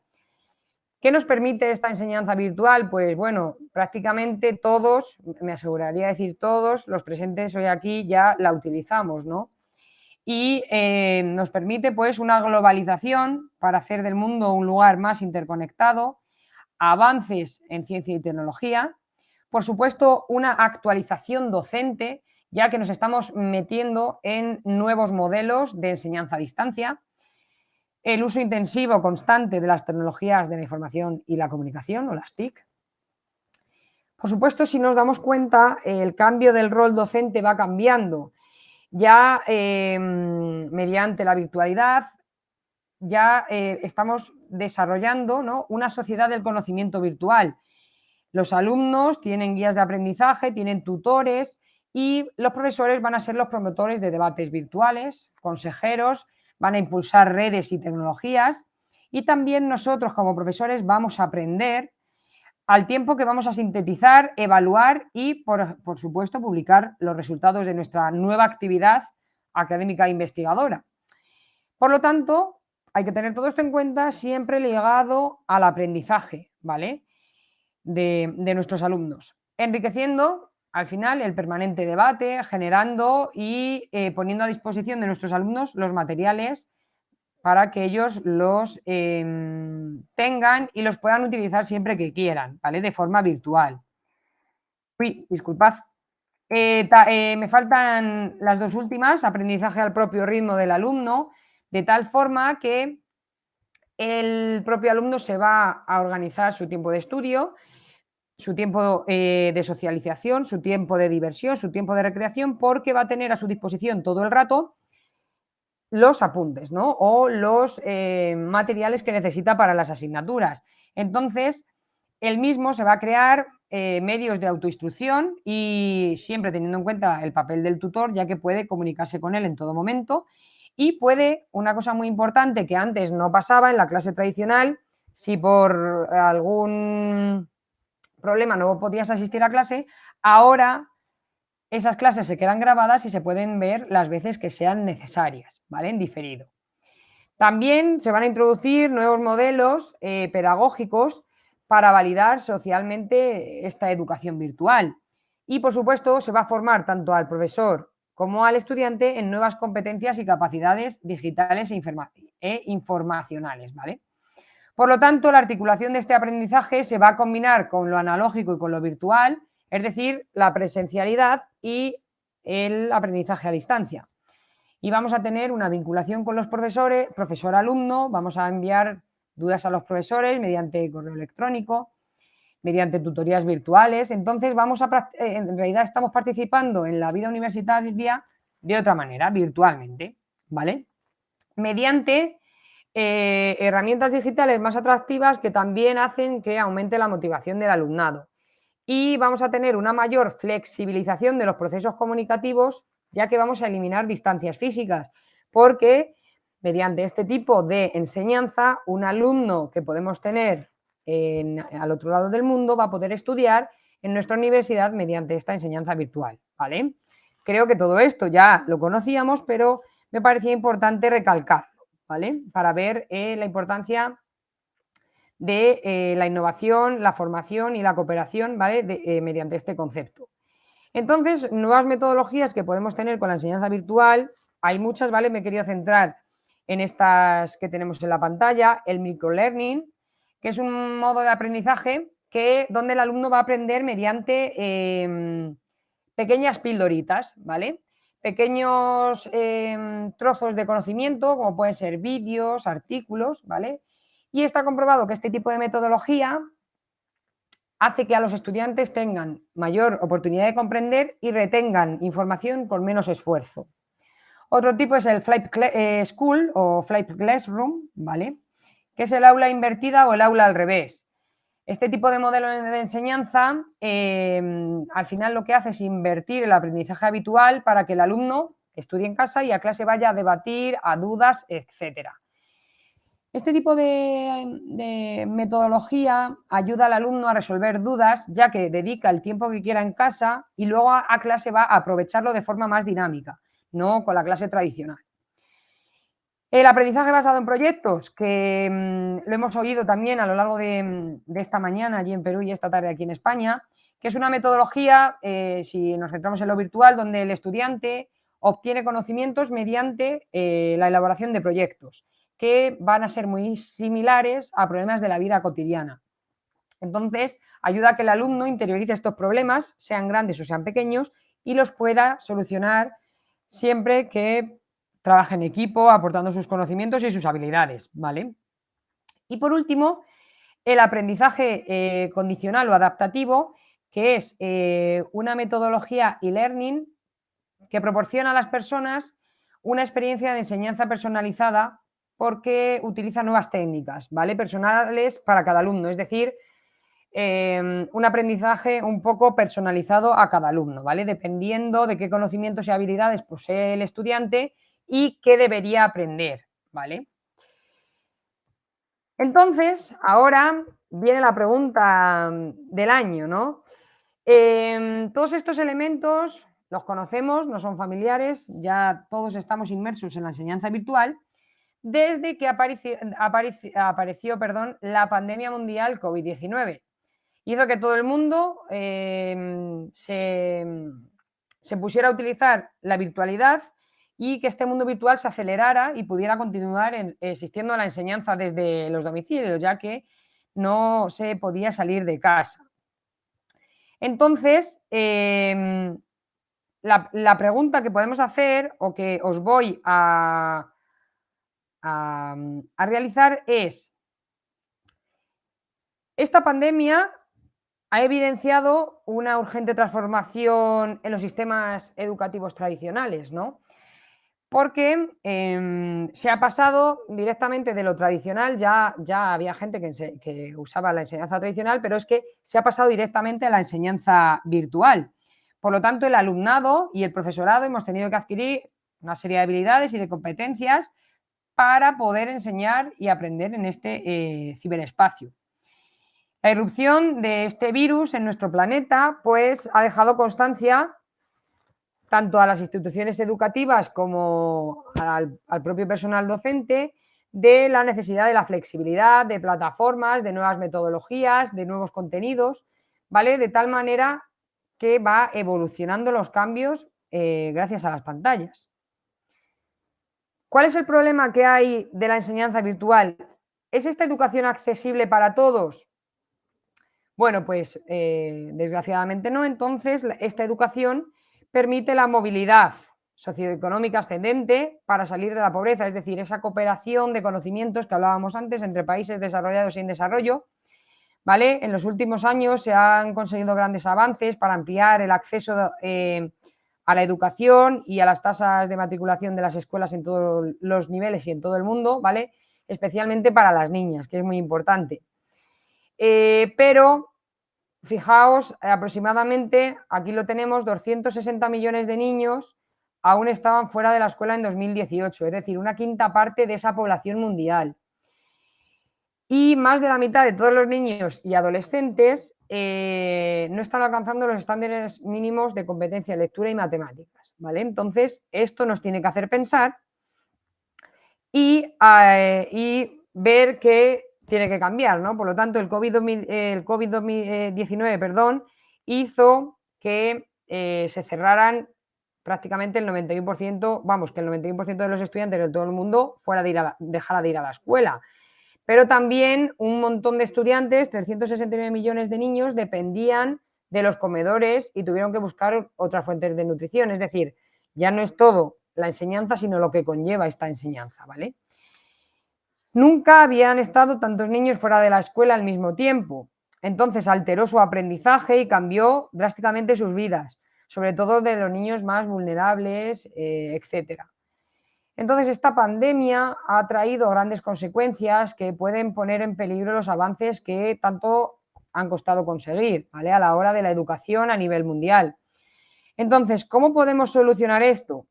Speaker 3: ¿Qué nos permite esta enseñanza virtual? Pues bueno, prácticamente todos, me aseguraría decir todos, los presentes hoy aquí ya la utilizamos, ¿no? Y nos permite pues una globalización para hacer del mundo un lugar más interconectado, avances en ciencia y tecnología, por supuesto una actualización docente, ya que nos estamos metiendo en nuevos modelos de enseñanza a distancia, el uso intensivo constante de las tecnologías de la información y la comunicación, o las TIC. Por supuesto, si nos damos cuenta, el cambio del rol docente va cambiando. Ya mediante la virtualidad, ya estamos desarrollando, ¿no?, una sociedad del conocimiento virtual. Los alumnos tienen guías de aprendizaje, tienen tutores y los profesores van a ser los promotores de debates virtuales, consejeros, van a impulsar redes y tecnologías y también nosotros como profesores vamos a aprender al tiempo que vamos a sintetizar, evaluar y, por supuesto, publicar los resultados de nuestra nueva actividad académica e investigadora. Por lo tanto, hay que tener todo esto en cuenta siempre ligado al aprendizaje, ¿vale?, de nuestros alumnos, enriqueciendo al final el permanente debate, generando y poniendo a disposición de nuestros alumnos los materiales para que ellos los tengan y los puedan utilizar siempre que quieran, ¿vale?, de forma virtual. Uy, disculpad. Me faltan las dos últimas, aprendizaje al propio ritmo del alumno, de tal forma que el propio alumno se va a organizar su tiempo de estudio, su tiempo de socialización, su tiempo de diversión, su tiempo de recreación, porque va a tener a su disposición todo el rato los apuntes, ¿no?, o los materiales que necesita para las asignaturas. Entonces, él mismo se va a crear medios de autoinstrucción y siempre teniendo en cuenta el papel del tutor, ya que puede comunicarse con él en todo momento y puede, una cosa muy importante que antes no pasaba en la clase tradicional, si por algún problema no podías asistir a clase, ahora esas clases se quedan grabadas y se pueden ver las veces que sean necesarias, ¿vale?, en diferido. También se van a introducir nuevos modelos pedagógicos para validar socialmente esta educación virtual. Y, por supuesto, se va a formar tanto al profesor como al estudiante en nuevas competencias y capacidades digitales e informacionales, ¿vale? Por lo tanto, la articulación de este aprendizaje se va a combinar con lo analógico y con lo virtual, es decir, la presencialidad y el aprendizaje a distancia. Y vamos a tener una vinculación con los profesores, profesor-alumno, vamos a enviar dudas a los profesores mediante correo electrónico, mediante tutorías virtuales. Entonces, en realidad estamos participando en la vida universitaria de otra manera, virtualmente, ¿vale?, mediante herramientas digitales más atractivas que también hacen que aumente la motivación del alumnado. y vamos a tener una mayor flexibilización de los procesos comunicativos, ya que vamos a eliminar distancias físicas, porque mediante este tipo de enseñanza, un alumno que podemos tener al otro lado del mundo va a poder estudiar en nuestra universidad mediante esta enseñanza virtual, ¿vale? Creo que todo esto ya lo conocíamos, pero me parecía importante recalcarlo, ¿vale? Para ver la importancia de la innovación, la formación y la cooperación, ¿vale? Mediante este concepto. Entonces, nuevas metodologías que podemos tener con la enseñanza virtual, hay muchas, ¿vale? Me he querido centrar en estas que tenemos en la pantalla, el microlearning, que es un modo de aprendizaje donde el alumno va a aprender mediante pequeñas pildoritas, ¿vale? Pequeños trozos de conocimiento, como pueden ser vídeos, artículos, ¿vale? Y está comprobado que este tipo de metodología hace que a los estudiantes tengan mayor oportunidad de comprender y retengan información con menos esfuerzo. Otro tipo es el Flipped School o Flipped Classroom, ¿vale? Que es el aula invertida o el aula al revés. Este tipo de modelo de enseñanza al final lo que hace es invertir el aprendizaje habitual para que el alumno estudie en casa y a clase vaya a debatir, a dudas, etcétera. Este tipo de metodología ayuda al alumno a resolver dudas, ya que dedica el tiempo que quiera en casa y luego a clase va a aprovecharlo de forma más dinámica, no con la clase tradicional. El aprendizaje basado en proyectos, que lo hemos oído también a lo largo de esta mañana allí en Perú y esta tarde aquí en España, que es una metodología, si nos centramos en lo virtual, donde el estudiante obtiene conocimientos mediante la elaboración de proyectos que van a ser muy similares a problemas de la vida cotidiana. Entonces, ayuda a que el alumno interiorice estos problemas, sean grandes o sean pequeños, y los pueda solucionar siempre que trabaje en equipo, aportando sus conocimientos y sus habilidades, ¿vale? Y por último, el aprendizaje condicional o adaptativo, que es una metodología e-learning que proporciona a las personas una experiencia de enseñanza personalizada porque utiliza nuevas técnicas, ¿vale? Personales para cada alumno, es decir, un aprendizaje un poco personalizado a cada alumno, ¿vale? Dependiendo de qué conocimientos y habilidades posee el estudiante y qué debería aprender, ¿vale? Entonces, ahora viene la pregunta del año, ¿no? Todos estos elementos los conocemos, no son familiares, ya todos estamos inmersos en la enseñanza virtual desde que apareció la pandemia mundial COVID-19. Hizo que todo el mundo se pusiera a utilizar la virtualidad y que este mundo virtual se acelerara y pudiera continuar existiendo la enseñanza desde los domicilios, ya que no se podía salir de casa. Entonces, la pregunta que podemos hacer o que os voy a realizar es: esta pandemia ha evidenciado una urgente transformación en los sistemas educativos tradicionales, ¿no? Porque se ha pasado directamente de lo tradicional, ya había gente que usaba la enseñanza tradicional, pero es que se ha pasado directamente a la enseñanza virtual. Por lo tanto, el alumnado y el profesorado hemos tenido que adquirir una serie de habilidades y de competencias para poder enseñar y aprender en este ciberespacio. La irrupción de este virus en nuestro planeta, pues, ha dejado constancia tanto a las instituciones educativas como al propio personal docente de la necesidad de la flexibilidad, de plataformas, de nuevas metodologías, de nuevos contenidos, ¿vale? De tal manera que va evolucionando los cambios gracias a las pantallas. ¿Cuál es el problema que hay de la enseñanza virtual? ¿Es esta educación accesible para todos? Bueno, pues desgraciadamente no. Entonces, esta educación permite la movilidad socioeconómica ascendente para salir de la pobreza, es decir, esa cooperación de conocimientos que hablábamos antes entre países desarrollados y en desarrollo, ¿vale? En los últimos años se han conseguido grandes avances para ampliar el acceso a la educación y a las tasas de matriculación de las escuelas en todos los niveles y en todo el mundo, ¿vale? Especialmente para las niñas, que es muy importante. Pero fijaos, aproximadamente, aquí lo tenemos, 260 millones de niños aún estaban fuera de la escuela en 2018, es decir, una quinta parte de esa población mundial. Y más de la mitad de todos los niños y adolescentes no están alcanzando los estándares mínimos de competencia en lectura y matemáticas, ¿vale? Entonces, esto nos tiene que hacer pensar y ver que tiene que cambiar, ¿no? Por lo tanto, el COVID-19, perdón, hizo que se cerraran prácticamente el 91%, vamos, que el 91% de los estudiantes de todo el mundo dejara de ir a la escuela. Pero también un montón de estudiantes, 369 millones de niños, dependían de los comedores y tuvieron que buscar otras fuentes de nutrición. Es decir, ya no es todo la enseñanza, sino lo que conlleva esta enseñanza, ¿vale? Nunca habían estado tantos niños fuera de la escuela al mismo tiempo. Entonces alteró su aprendizaje y cambió drásticamente sus vidas, sobre todo de los niños más vulnerables, etcétera. Entonces, esta pandemia ha traído grandes consecuencias que pueden poner en peligro los avances que tanto han costado conseguir, ¿vale? A la hora de la educación a nivel mundial. Entonces, ¿cómo podemos solucionar esto?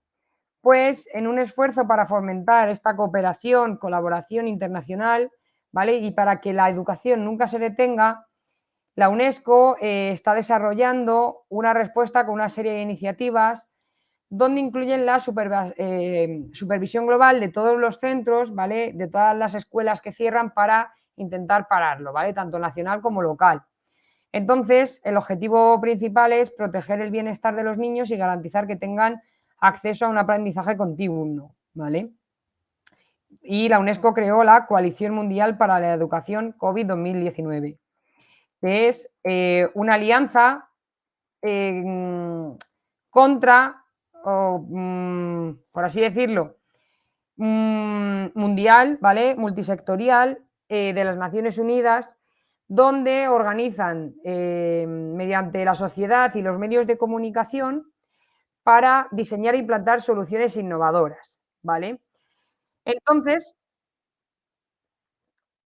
Speaker 3: Pues en un esfuerzo para fomentar esta cooperación, colaboración internacional, ¿vale? Y para que la educación nunca se detenga, la UNESCO está desarrollando una respuesta con una serie de iniciativas donde incluyen la supervisión global de todos los centros, ¿vale? De todas las escuelas que cierran para intentar pararlo, ¿vale? Tanto nacional como local. Entonces, el objetivo principal es proteger el bienestar de los niños y garantizar que tengan acceso a un aprendizaje continuo, ¿vale? Y la UNESCO creó la Coalición Mundial para la Educación COVID 2019, que es una alianza contra, por así decirlo, mundial, ¿vale? Multisectorial de las Naciones Unidas, donde organizan mediante la sociedad y los medios de comunicación para diseñar e implantar soluciones innovadoras, ¿vale? Entonces,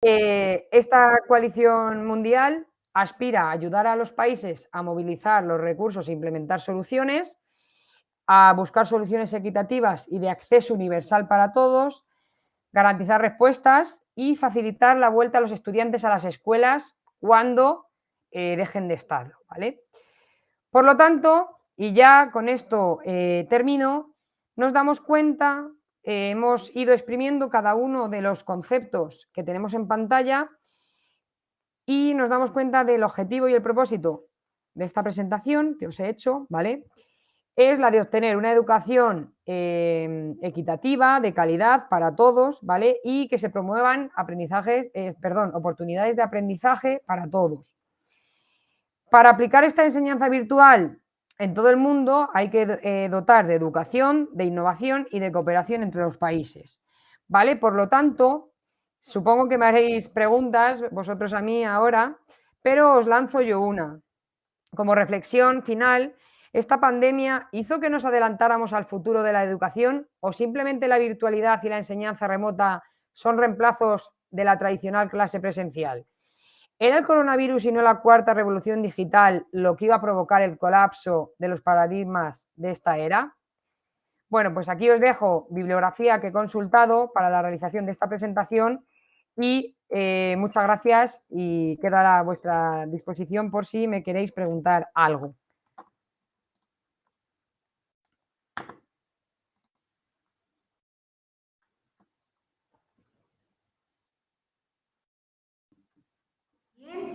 Speaker 3: esta coalición mundial aspira a ayudar a los países a movilizar los recursos e implementar soluciones, a buscar soluciones equitativas y de acceso universal para todos, garantizar respuestas y facilitar la vuelta a los estudiantes a las escuelas cuando dejen de estarlo, ¿vale? Por lo tanto, y ya con esto termino, nos damos cuenta, hemos ido exprimiendo cada uno de los conceptos que tenemos en pantalla y nos damos cuenta del objetivo y el propósito de esta presentación que os he hecho, ¿vale? Es la de obtener una educación equitativa, de calidad para todos, ¿vale? Y que se promuevan oportunidades de aprendizaje para todos. Para aplicar esta enseñanza virtual en todo el mundo hay que dotar de educación, de innovación y de cooperación entre los países, ¿vale? Por lo tanto, supongo que me haréis preguntas vosotros a mí ahora, pero os lanzo yo una. Como reflexión final, ¿esta pandemia hizo que nos adelantáramos al futuro de la educación o simplemente la virtualidad y la enseñanza remota son reemplazos de la tradicional clase presencial? ¿Era el coronavirus y no la cuarta revolución digital lo que iba a provocar el colapso de los paradigmas de esta era? Bueno, pues aquí os dejo bibliografía que he consultado para la realización de esta presentación y muchas gracias y queda a vuestra disposición por si me queréis preguntar algo.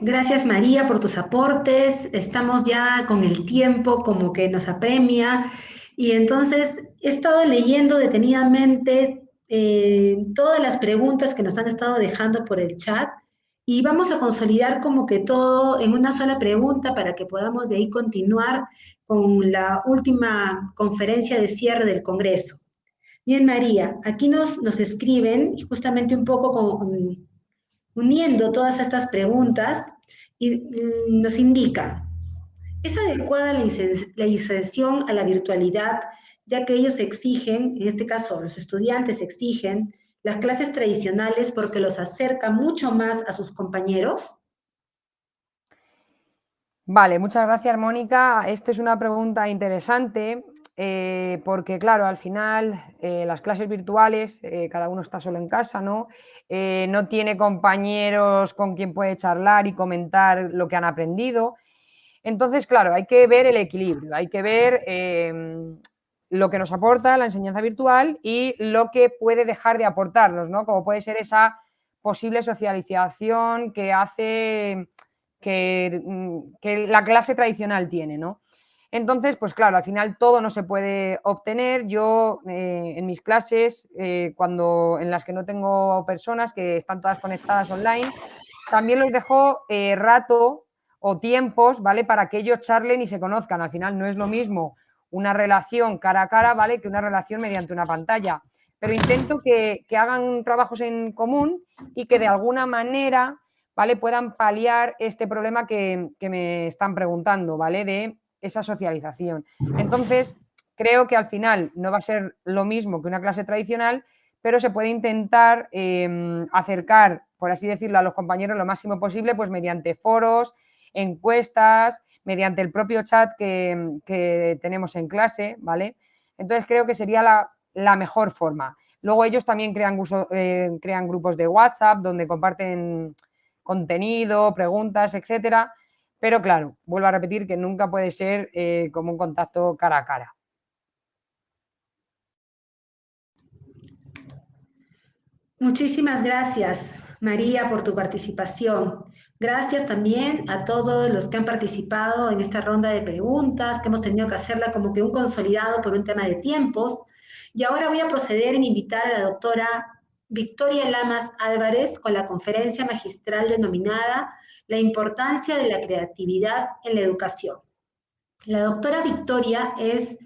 Speaker 2: Gracias María por tus aportes. Estamos ya con el tiempo como que nos apremia y entonces he estado leyendo detenidamente todas las preguntas que nos han estado dejando por el chat y vamos a consolidar como que todo en una sola pregunta para que podamos de ahí continuar con la última conferencia de cierre del Congreso. Bien, María, aquí nos escriben justamente un poco uniendo todas estas preguntas y nos indica, ¿es adecuada la inserción a la virtualidad, ya que ellos exigen, en este caso los estudiantes exigen, las clases tradicionales porque los acerca mucho más a sus compañeros?
Speaker 3: Vale, muchas gracias, Mónica. Esto es una pregunta interesante porque, claro, al final las clases virtuales, cada uno está solo en casa, ¿no? No tiene compañeros con quien puede charlar y comentar lo que han aprendido. Entonces, claro, hay que ver el equilibrio, hay que ver lo que nos aporta la enseñanza virtual y lo que puede dejar de aportarnos, ¿no? Como puede ser esa posible socialización que hace que la clase tradicional tiene, ¿no? Entonces, pues claro, al final todo no se puede obtener. Yo en mis clases, en las que no tengo personas, que están todas conectadas online, también los dejo rato o tiempos, ¿vale? Para que ellos charlen y se conozcan. Al final no es lo mismo una relación cara a cara, ¿vale? Que una relación mediante una pantalla. Pero intento que hagan trabajos en común y que de alguna manera, ¿vale? Puedan paliar este problema que me están preguntando, ¿vale? De esa socialización. Entonces, creo que al final no va a ser lo mismo que una clase tradicional, pero se puede intentar acercar, por así decirlo, a los compañeros lo máximo posible, pues mediante foros, encuestas, mediante el propio chat que tenemos en clase, ¿vale? Entonces creo que sería la mejor forma. Luego ellos también crean grupos de WhatsApp donde comparten contenido, preguntas, etcétera. Pero claro, vuelvo a repetir que nunca puede ser como un contacto cara a cara.
Speaker 2: Muchísimas gracias, María, por tu participación. Gracias también a todos los que han participado en esta ronda de preguntas, que hemos tenido que hacerla como que un consolidado por un tema de tiempos. Y ahora voy a proceder en invitar a la doctora Victoria Lamas Álvarez con la conferencia magistral denominada La importancia de la creatividad en la educación. La doctora Victoria es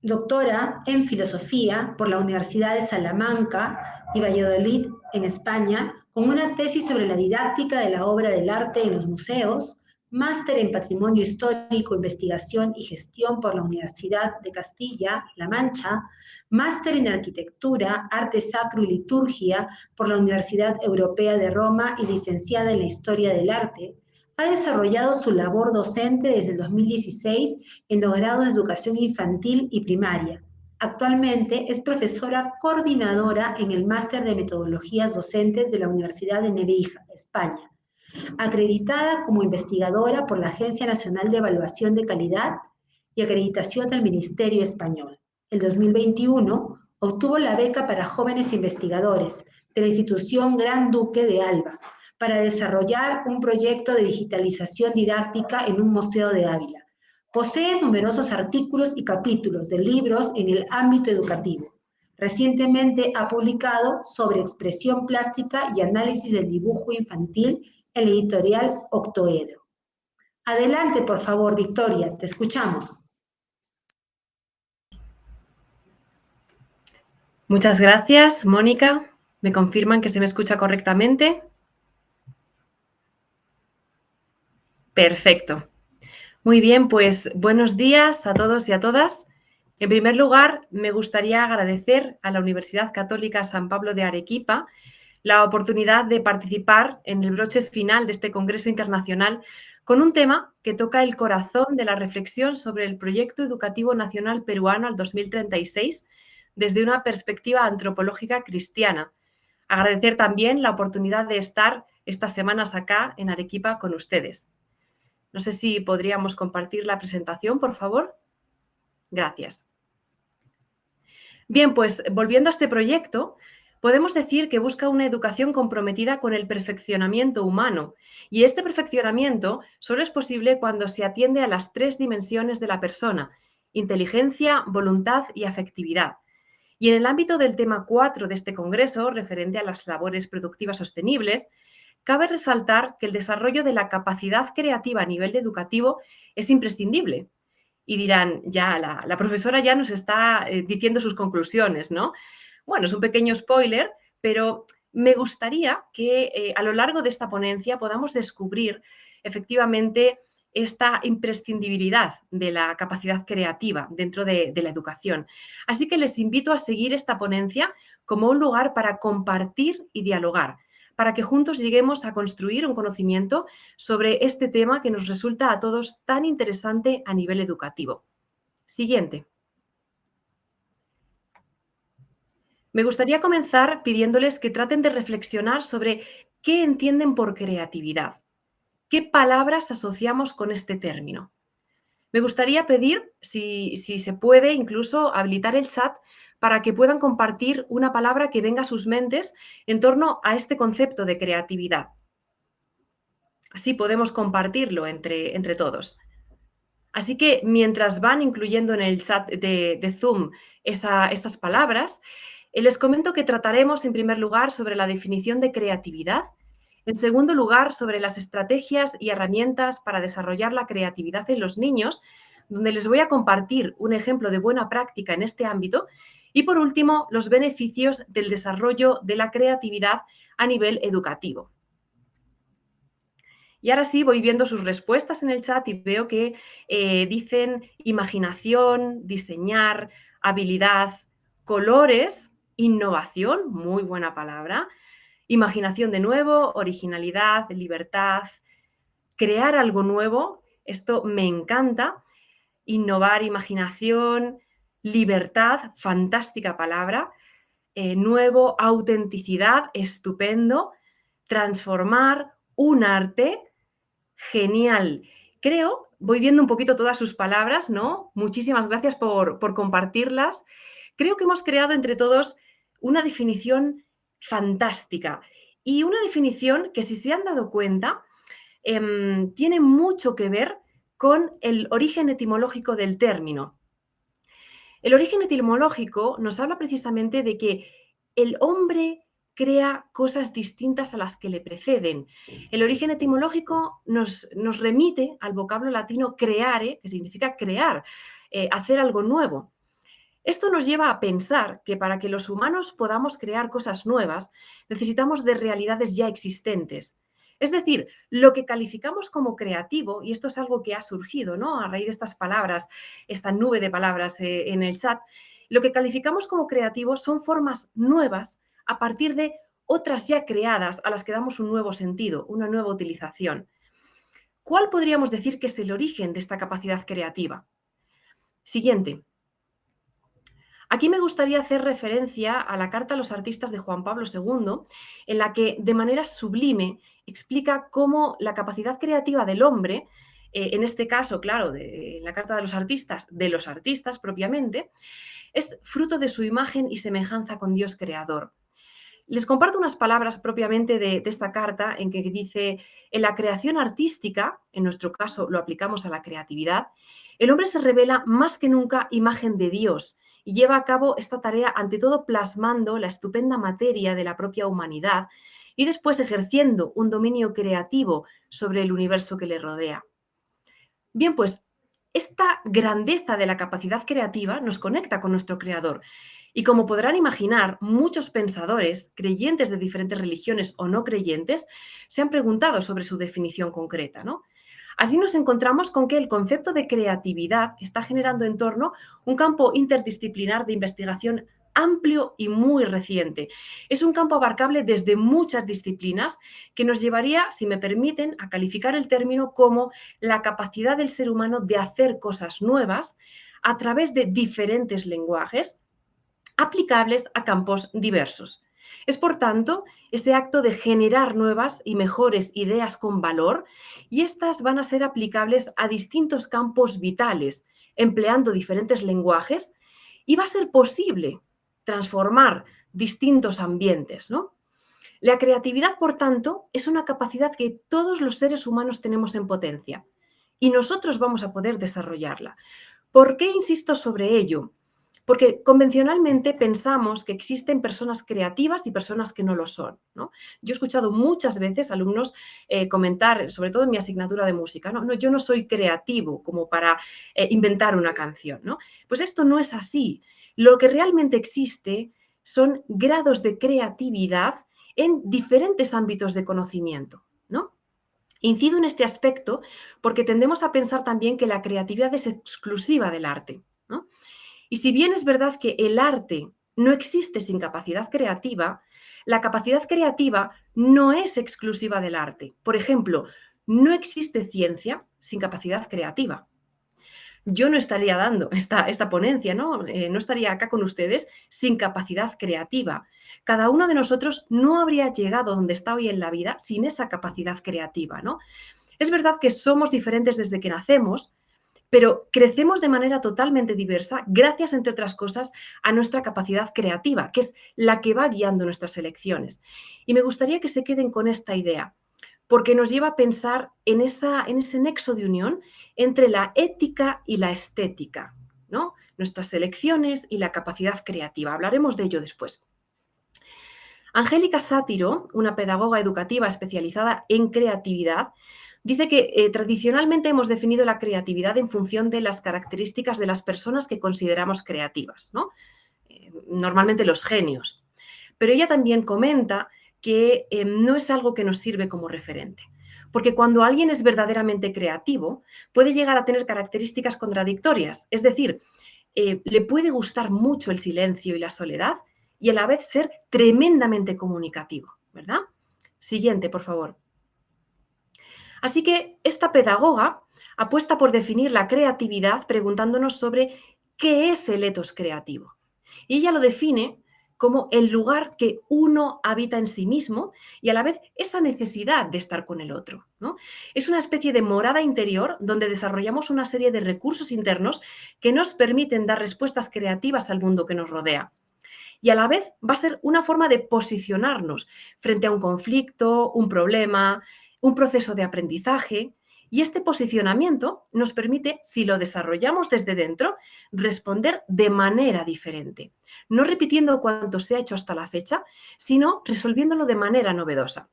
Speaker 2: doctora en filosofía por la Universidad de Salamanca y Valladolid, en España, con una tesis sobre la didáctica de la obra del arte en los museos, máster en patrimonio histórico, investigación y gestión por la Universidad de Castilla-La Mancha, máster en arquitectura, arte sacro y liturgia por la Universidad Europea de Roma y licenciada en la historia del arte. Ha desarrollado su labor docente desde el 2016 en los grados de educación infantil y primaria. Actualmente es profesora coordinadora en el Máster de Metodologías Docentes de la Universidad de Nebrija, España, acreditada como investigadora por la Agencia Nacional de Evaluación de Calidad y acreditación del Ministerio Español. En 2021 obtuvo la beca para jóvenes investigadores de la institución Gran Duque de Alba para desarrollar un proyecto de digitalización didáctica en un museo de Ávila. Posee numerosos artículos y capítulos de libros en el ámbito educativo. Recientemente ha publicado sobre expresión plástica y análisis del dibujo infantil en la editorial Octoedro. Adelante, por favor, Victoria, te escuchamos.
Speaker 4: Muchas gracias, Mónica. ¿Me confirman que se me escucha correctamente? Perfecto. Muy bien, pues buenos días a todos y a todas. En primer lugar, me gustaría agradecer a la Universidad Católica San Pablo de Arequipa la oportunidad de participar en el broche final de este Congreso Internacional con un tema que toca el corazón de la reflexión sobre el Proyecto Educativo Nacional Peruano al 2036 desde una perspectiva antropológica cristiana. Agradecer también la oportunidad de estar estas semanas acá en Arequipa con ustedes. No sé si podríamos compartir la presentación, por favor. Gracias. Bien, pues volviendo a este proyecto, podemos decir que busca una educación comprometida con el perfeccionamiento humano. Y este perfeccionamiento solo es posible cuando se atiende a las 3 dimensiones de la persona: inteligencia, voluntad y afectividad. Y en el ámbito del tema 4 de este congreso, referente a las labores productivas sostenibles, cabe resaltar que el desarrollo de la capacidad creativa a nivel educativo es imprescindible. Y dirán, ya la profesora ya nos está diciendo sus conclusiones, ¿no? Bueno, es un pequeño spoiler, pero me gustaría que a lo largo de esta ponencia podamos descubrir efectivamente esta imprescindibilidad de la capacidad creativa dentro de la educación. Así que les invito a seguir esta ponencia como un lugar para compartir y dialogar, para que juntos lleguemos a construir un conocimiento sobre este tema que nos resulta a todos tan interesante a nivel educativo. Siguiente. Me gustaría comenzar pidiéndoles que traten de reflexionar sobre qué entienden por creatividad, qué palabras asociamos con este término. Me gustaría pedir, si se puede, incluso habilitar el chat para que puedan compartir una palabra que venga a sus mentes en torno a este concepto de creatividad. Así podemos compartirlo entre todos. Así que mientras van incluyendo en el chat de Zoom esas palabras, les comento que trataremos en primer lugar sobre la definición de creatividad, en segundo lugar sobre las estrategias y herramientas para desarrollar la creatividad en los niños, donde les voy a compartir un ejemplo de buena práctica en este ámbito, y por último los beneficios del desarrollo de la creatividad a nivel educativo. Y ahora sí, voy viendo sus respuestas en el chat y veo que dicen imaginación, diseñar, habilidad, colores, innovación, muy buena palabra, imaginación de nuevo, originalidad, libertad, crear algo nuevo, esto me encanta, innovar, imaginación, libertad, fantástica palabra, nuevo, autenticidad, estupendo, transformar, un arte, genial. Creo, voy viendo un poquito todas sus palabras, ¿no? Muchísimas gracias por compartirlas. Creo que hemos creado entre todos una definición fantástica y una definición que, si se han dado cuenta, tiene mucho que ver con el origen etimológico del término. El origen etimológico nos habla precisamente de que el hombre crea cosas distintas a las que le preceden. El origen etimológico nos remite al vocablo latino creare, que significa crear, hacer algo nuevo. Esto nos lleva a pensar que para que los humanos podamos crear cosas nuevas, necesitamos de realidades ya existentes. Es decir, lo que calificamos como creativo, y esto es algo que ha surgido, ¿no?, a raíz de estas palabras, esta nube de palabras en el chat, lo que calificamos como creativo son formas nuevas a partir de otras ya creadas a las que damos un nuevo sentido, una nueva utilización. ¿Cuál podríamos decir que es el origen de esta capacidad creativa? Siguiente. Aquí me gustaría hacer referencia a la Carta a los Artistas de Juan Pablo II, en la que de manera sublime explica cómo la capacidad creativa del hombre, en este caso, claro, de la Carta de los artistas propiamente, es fruto de su imagen y semejanza con Dios creador. Les comparto unas palabras propiamente de esta carta en que dice: en la creación artística, en nuestro caso lo aplicamos a la creatividad, el hombre se revela más que nunca imagen de Dios y lleva a cabo esta tarea ante todo plasmando la estupenda materia de la propia humanidad y después ejerciendo un dominio creativo sobre el universo que le rodea. Bien, pues esta grandeza de la capacidad creativa nos conecta con nuestro Creador. Y como podrán imaginar, muchos pensadores, creyentes de diferentes religiones o no creyentes, se han preguntado sobre su definición concreta, ¿no? Así nos encontramos con que el concepto de creatividad está generando en torno un campo interdisciplinar de investigación amplio y muy reciente. Es un campo abarcable desde muchas disciplinas que nos llevaría, si me permiten, a calificar el término como la capacidad del ser humano de hacer cosas nuevas a través de diferentes lenguajes aplicables a campos diversos. Es, por tanto, ese acto de generar nuevas y mejores ideas con valor, y estas van a ser aplicables a distintos campos vitales, empleando diferentes lenguajes, y va a ser posible transformar distintos ambientes, ¿no? La creatividad, por tanto, es una capacidad que todos los seres humanos tenemos en potencia, y nosotros vamos a poder desarrollarla. ¿Por qué insisto sobre ello? Porque convencionalmente pensamos que existen personas creativas y personas que no lo son, ¿no? Yo he escuchado muchas veces alumnos comentar, sobre todo en mi asignatura de música, ¿no? No, yo no soy creativo como para inventar una canción, ¿no? Pues esto no es así. Lo que realmente existe son grados de creatividad en diferentes ámbitos de conocimiento, ¿no? Incido en este aspecto porque tendemos a pensar también que la creatividad es exclusiva del arte, ¿no? Y si bien es verdad que el arte no existe sin capacidad creativa, la capacidad creativa no es exclusiva del arte. Por ejemplo, no existe ciencia sin capacidad creativa. Yo no estaría dando esta ponencia, ¿no? No estaría acá con ustedes sin capacidad creativa. Cada uno de nosotros no habría llegado donde está hoy en la vida sin esa capacidad creativa, ¿no? Es verdad que somos diferentes desde que nacemos, pero crecemos de manera totalmente diversa gracias, entre otras cosas, a nuestra capacidad creativa, que es la que va guiando nuestras elecciones. Y me gustaría que se queden con esta idea, porque nos lleva a pensar en ese nexo de unión entre la ética y la estética, ¿no? Nuestras elecciones y la capacidad creativa. Hablaremos de ello después. Angélica Sátiro, una pedagoga educativa especializada en creatividad, dice que tradicionalmente hemos definido la creatividad en función de las características de las personas que consideramos creativas, ¿no? Normalmente los genios. Pero ella también comenta que no es algo que nos sirve como referente. Porque cuando alguien es verdaderamente creativo, puede llegar a tener características contradictorias. Es decir, le puede gustar mucho el silencio y la soledad y a la vez ser tremendamente comunicativo, ¿verdad? Siguiente, por favor. Así que esta pedagoga apuesta por definir la creatividad preguntándonos sobre qué es el etos creativo. Y ella lo define como el lugar que uno habita en sí mismo y a la vez esa necesidad de estar con el otro, ¿no? Es una especie de morada interior donde desarrollamos una serie de recursos internos que nos permiten dar respuestas creativas al mundo que nos rodea. Y a la vez va a ser una forma de posicionarnos frente a un conflicto, un problema, un proceso de aprendizaje. Y este posicionamiento nos permite, si lo desarrollamos desde dentro, responder de manera diferente, no repitiendo cuanto se ha hecho hasta la fecha, sino resolviéndolo de manera novedosa.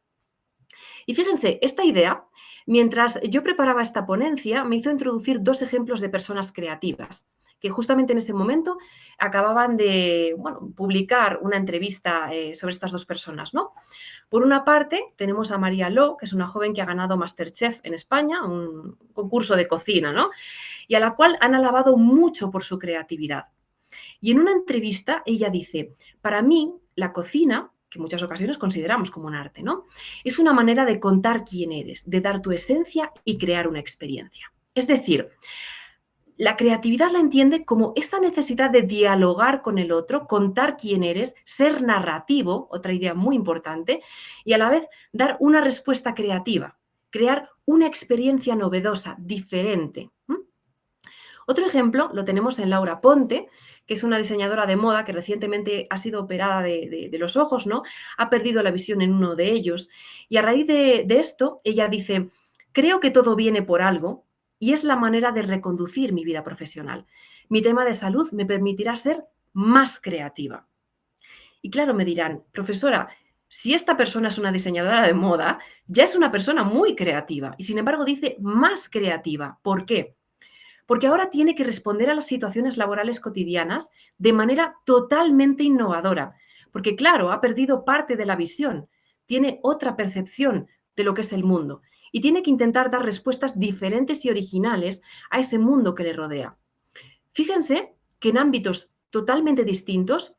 Speaker 4: Y fíjense, esta idea, mientras yo preparaba esta ponencia, me hizo introducir dos ejemplos de personas creativas que justamente en ese momento acababan de publicar una entrevista sobre estas dos personas, ¿no? Por una parte, tenemos a María Lo, que es una joven que ha ganado MasterChef en España, un concurso de cocina, ¿no? Y a la cual han alabado mucho por su creatividad. Y en una entrevista ella dice, para mí la cocina, que en muchas ocasiones consideramos como un arte, ¿no? Es una manera de contar quién eres, de dar tu esencia y crear una experiencia. Es decir, la creatividad la entiende como esa necesidad de dialogar con el otro, contar quién eres, ser narrativo, otra idea muy importante, y a la vez dar una respuesta creativa, crear una experiencia novedosa, diferente. Otro ejemplo lo tenemos en Laura Ponte, que es una diseñadora de moda que recientemente ha sido operada de los ojos, ¿no? Ha perdido la visión en uno de ellos. Y a raíz de esto, ella dice, creo que todo viene por algo, y es la manera de reconducir mi vida profesional. Mi tema de salud me permitirá ser más creativa. Y claro, me dirán, profesora, si esta persona es una diseñadora de moda, ya es una persona muy creativa. Y sin embargo dice más creativa. ¿Por qué? Porque ahora tiene que responder a las situaciones laborales cotidianas de manera totalmente innovadora. Porque claro, ha perdido parte de la visión. Tiene otra percepción de lo que es el mundo. Y tiene que intentar dar respuestas diferentes y originales a ese mundo que le rodea. Fíjense que en ámbitos totalmente distintos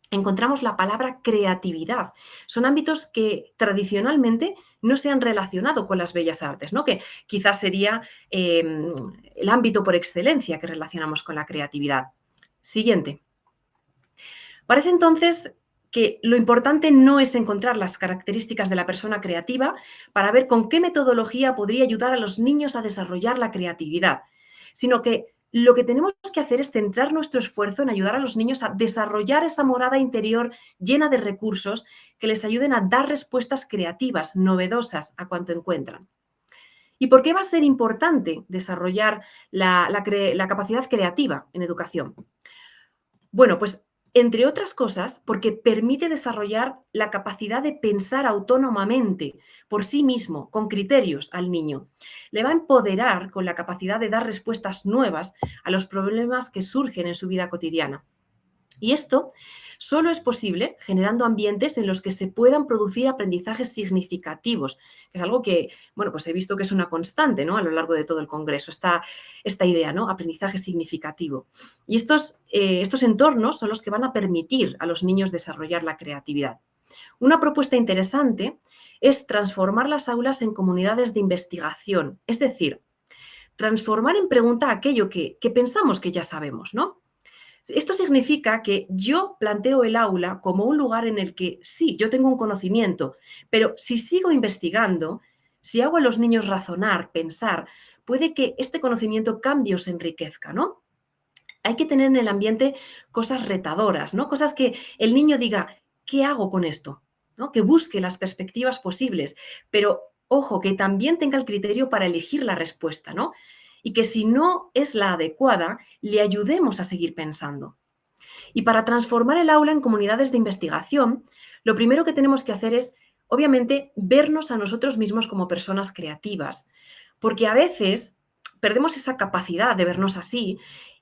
Speaker 4: encontramos la palabra creatividad. Son ámbitos que tradicionalmente no se han relacionado con las bellas artes, ¿no? Que quizás sería el ámbito por excelencia que relacionamos con la creatividad. Siguiente. Parece entonces que lo importante no es encontrar las características de la persona creativa para ver con qué metodología podría ayudar a los niños a desarrollar la creatividad, sino que lo que tenemos que hacer es centrar nuestro esfuerzo en ayudar a los niños a desarrollar esa morada interior llena de recursos que les ayuden a dar respuestas creativas, novedosas a cuanto encuentran. ¿Y por qué va a ser importante desarrollar la capacidad creativa en educación? Bueno, pues entre otras cosas, porque permite desarrollar la capacidad de pensar autónomamente por sí mismo, con criterios al niño. Le va a empoderar con la capacidad de dar respuestas nuevas a los problemas que surgen en su vida cotidiana. Y esto solo es posible generando ambientes en los que se puedan producir aprendizajes significativos, que es algo que, bueno, pues he visto que es una constante, ¿no? A lo largo de todo el Congreso, esta idea, ¿no? Aprendizaje significativo. Y estos entornos son los que van a permitir a los niños desarrollar la creatividad. Una propuesta interesante es transformar las aulas en comunidades de investigación, es decir, transformar en pregunta aquello que pensamos que ya sabemos, ¿no? Esto significa que yo planteo el aula como un lugar en el que sí, yo tengo un conocimiento, pero si sigo investigando, si hago a los niños razonar, pensar, puede que este conocimiento cambie o se enriquezca, ¿no? Hay que tener en el ambiente cosas retadoras, ¿no? Cosas que el niño diga, ¿qué hago con esto? ¿No? Que busque las perspectivas posibles, pero ojo, que también tenga el criterio para elegir la respuesta, ¿no? Y que si no es la adecuada, le ayudemos a seguir pensando. Y para transformar el aula en comunidades de investigación, lo primero que tenemos que hacer es, obviamente, vernos a nosotros mismos como personas creativas, porque a veces perdemos esa capacidad de vernos así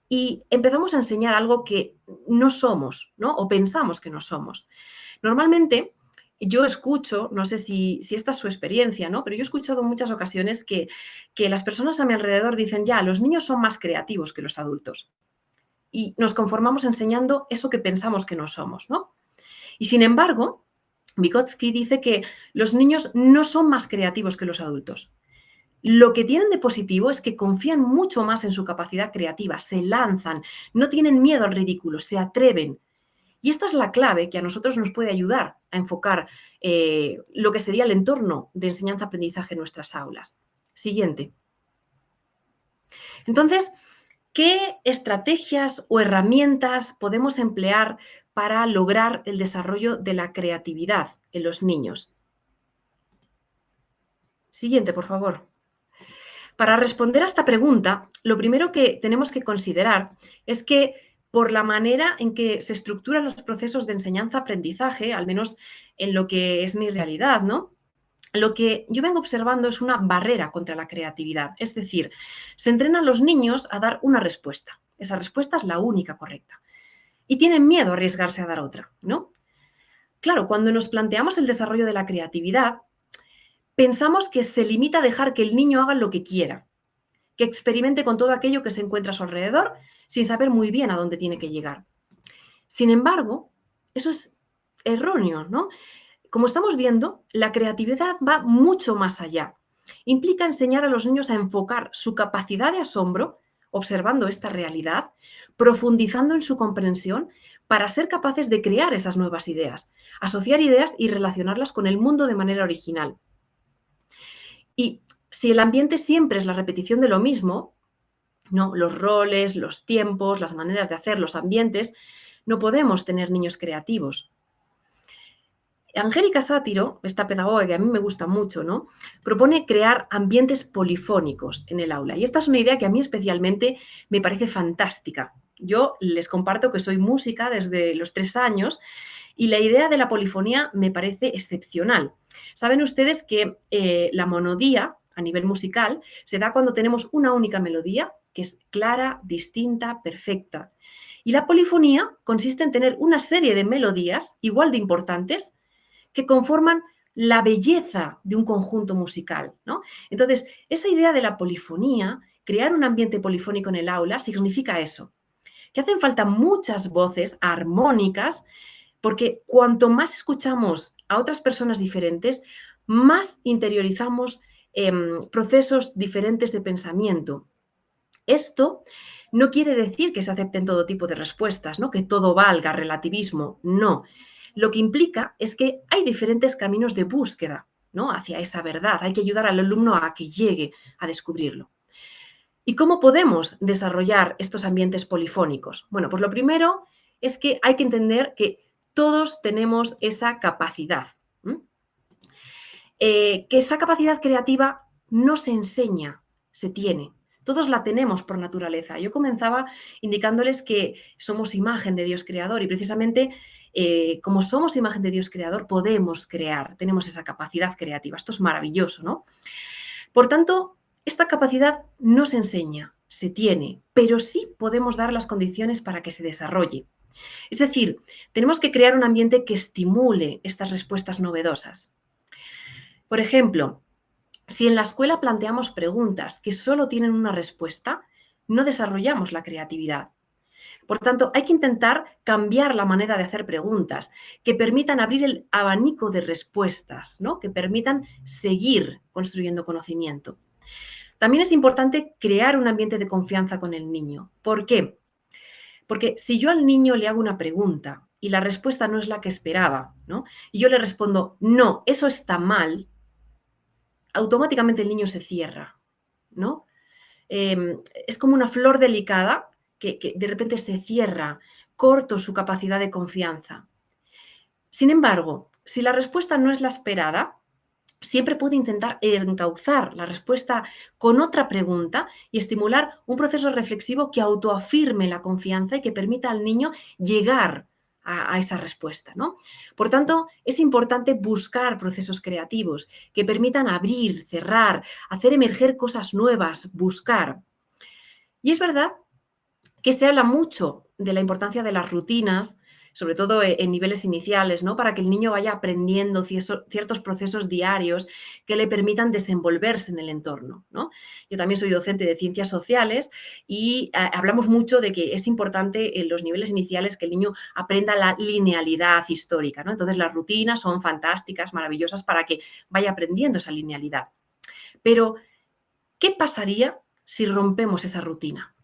Speaker 4: y empezamos a enseñar algo que no somos, ¿no? O pensamos que no somos. Normalmente yo escucho, no sé si esta es su experiencia, ¿no? Pero yo he escuchado en muchas ocasiones que las personas a mi alrededor dicen, ya, los niños son más creativos que los adultos. Y nos conformamos enseñando eso que pensamos que no somos, ¿no? Y sin embargo, Vygotsky dice que los niños no son más creativos que los adultos. Lo que tienen de positivo es que confían mucho más en su capacidad creativa, se lanzan, no tienen miedo al ridículo, se atreven. Y esta es la clave que a nosotros nos puede ayudar a enfocar lo que sería el entorno de enseñanza-aprendizaje en nuestras aulas. Siguiente. Entonces, ¿qué estrategias o herramientas podemos emplear para lograr el desarrollo de la creatividad en los niños? Siguiente, por favor. Para responder a esta pregunta, lo primero que tenemos que considerar es que por la manera en que se estructuran los procesos de enseñanza-aprendizaje, al menos en lo que es mi realidad, ¿no? Lo que yo vengo observando es una barrera contra la creatividad. Es decir, se entrenan a los niños a dar una respuesta. Esa respuesta es la única correcta. Y tienen miedo a arriesgarse a dar otra, ¿no? Claro, cuando nos planteamos el desarrollo de la creatividad, pensamos que se limita a dejar que el niño haga lo que quiera, que experimente con todo aquello que se encuentra a su alrededor sin saber muy bien a dónde tiene que llegar. Sin embargo, eso es erróneo, ¿no? Como estamos viendo, la creatividad va mucho más allá. Implica enseñar a los niños a enfocar su capacidad de asombro, observando esta realidad, profundizando en su comprensión para ser capaces de crear esas nuevas ideas, asociar ideas y relacionarlas con el mundo de manera original. Y si el ambiente siempre es la repetición de lo mismo, ¿no? Los roles, los tiempos, las maneras de hacer, los ambientes, no podemos tener niños creativos. Angélica Sátiro, esta pedagoga que a mí me gusta mucho, ¿no? Propone crear ambientes polifónicos en el aula. Y esta es una idea que a mí especialmente me parece fantástica. Yo les comparto que soy música desde los 3 años y la idea de la polifonía me parece excepcional. Saben ustedes que la monodía a nivel musical se da cuando tenemos una única melodía que es clara, distinta, perfecta. Y la polifonía consiste en tener una serie de melodías igual de importantes que conforman la belleza de un conjunto musical, ¿no? Entonces, esa idea de la polifonía, crear un ambiente polifónico en el aula, significa eso, que hacen falta muchas voces armónicas, porque cuanto más escuchamos a otras personas diferentes, más interiorizamos procesos diferentes de pensamiento. Esto no quiere decir que se acepten todo tipo de respuestas, ¿no? Que todo valga, relativismo, no. Lo que implica es que hay diferentes caminos de búsqueda, ¿no? Hacia esa verdad. Hay que ayudar al alumno a que llegue a descubrirlo. ¿Y cómo podemos desarrollar estos ambientes polifónicos? Bueno, pues lo primero es que hay que entender que todos tenemos esa capacidad. Que esa capacidad creativa no se enseña, se tiene. Todos la tenemos por naturaleza. Yo comenzaba indicándoles que somos imagen de Dios creador y precisamente como somos imagen de Dios creador podemos crear, tenemos esa capacidad creativa. Esto es maravilloso, ¿no? Por tanto, esta capacidad no se enseña, se tiene, pero sí podemos dar las condiciones para que se desarrolle. Es decir, tenemos que crear un ambiente que estimule estas respuestas novedosas. Por ejemplo, si en la escuela planteamos preguntas que solo tienen una respuesta, no desarrollamos la creatividad. Por tanto, hay que intentar cambiar la manera de hacer preguntas que permitan abrir el abanico de respuestas, ¿no? Que permitan seguir construyendo conocimiento. También es importante crear un ambiente de confianza con el niño. ¿Por qué? Porque si yo al niño le hago una pregunta y la respuesta no es la que esperaba, ¿no? Y yo le respondo, no, eso está mal, automáticamente el niño se cierra, ¿no? Es como una flor delicada que de repente se cierra, corto su capacidad de confianza. Sin embargo, si la respuesta no es la esperada, siempre puedo intentar encauzar la respuesta con otra pregunta y estimular un proceso reflexivo que autoafirme la confianza y que permita al niño llegar a esa respuesta, ¿no? Por tanto, es importante buscar procesos creativos que permitan abrir, cerrar, hacer emerger cosas nuevas, buscar. Y es verdad que se habla mucho de la importancia de las rutinas, sobre todo en niveles iniciales, ¿no? Para que el niño vaya aprendiendo ciertos procesos diarios que le permitan desenvolverse en el entorno, ¿no? Yo también soy docente de ciencias sociales y hablamos mucho de que es importante en los niveles iniciales que el niño aprenda la linealidad histórica, ¿no? Entonces las rutinas son fantásticas, maravillosas para que vaya aprendiendo esa linealidad. Pero, ¿qué pasaría si rompemos esa rutina?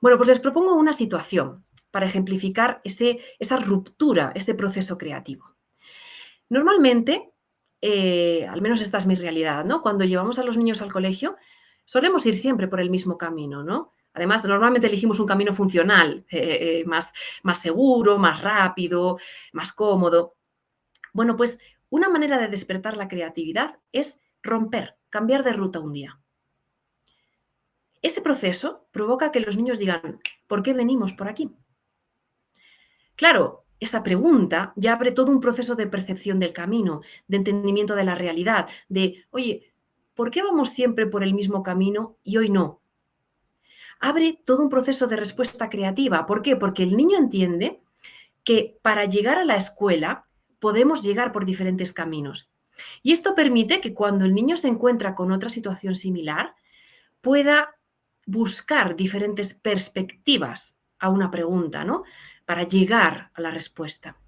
Speaker 4: Bueno, pues les propongo una situación para ejemplificar esa ruptura, ese proceso creativo. Normalmente, al menos esta es mi realidad, ¿no? Cuando llevamos a los niños al colegio, solemos ir siempre por el mismo camino, ¿no? Además, normalmente elegimos un camino funcional, más seguro, más rápido, más cómodo. Bueno, pues una manera de despertar la creatividad es romper, cambiar de ruta un día. Ese proceso provoca que los niños digan, ¿por qué venimos por aquí? Claro, esa pregunta ya abre todo un proceso de percepción del camino, de entendimiento de la realidad, de, oye, ¿por qué vamos siempre por el mismo camino y hoy no? Abre todo un proceso de respuesta creativa. ¿Por qué? Porque el niño entiende que para llegar a la escuela podemos llegar por diferentes caminos. Y esto permite que cuando el niño se encuentra con otra situación similar, pueda buscar diferentes perspectivas a una pregunta, ¿no? Para llegar a la respuesta.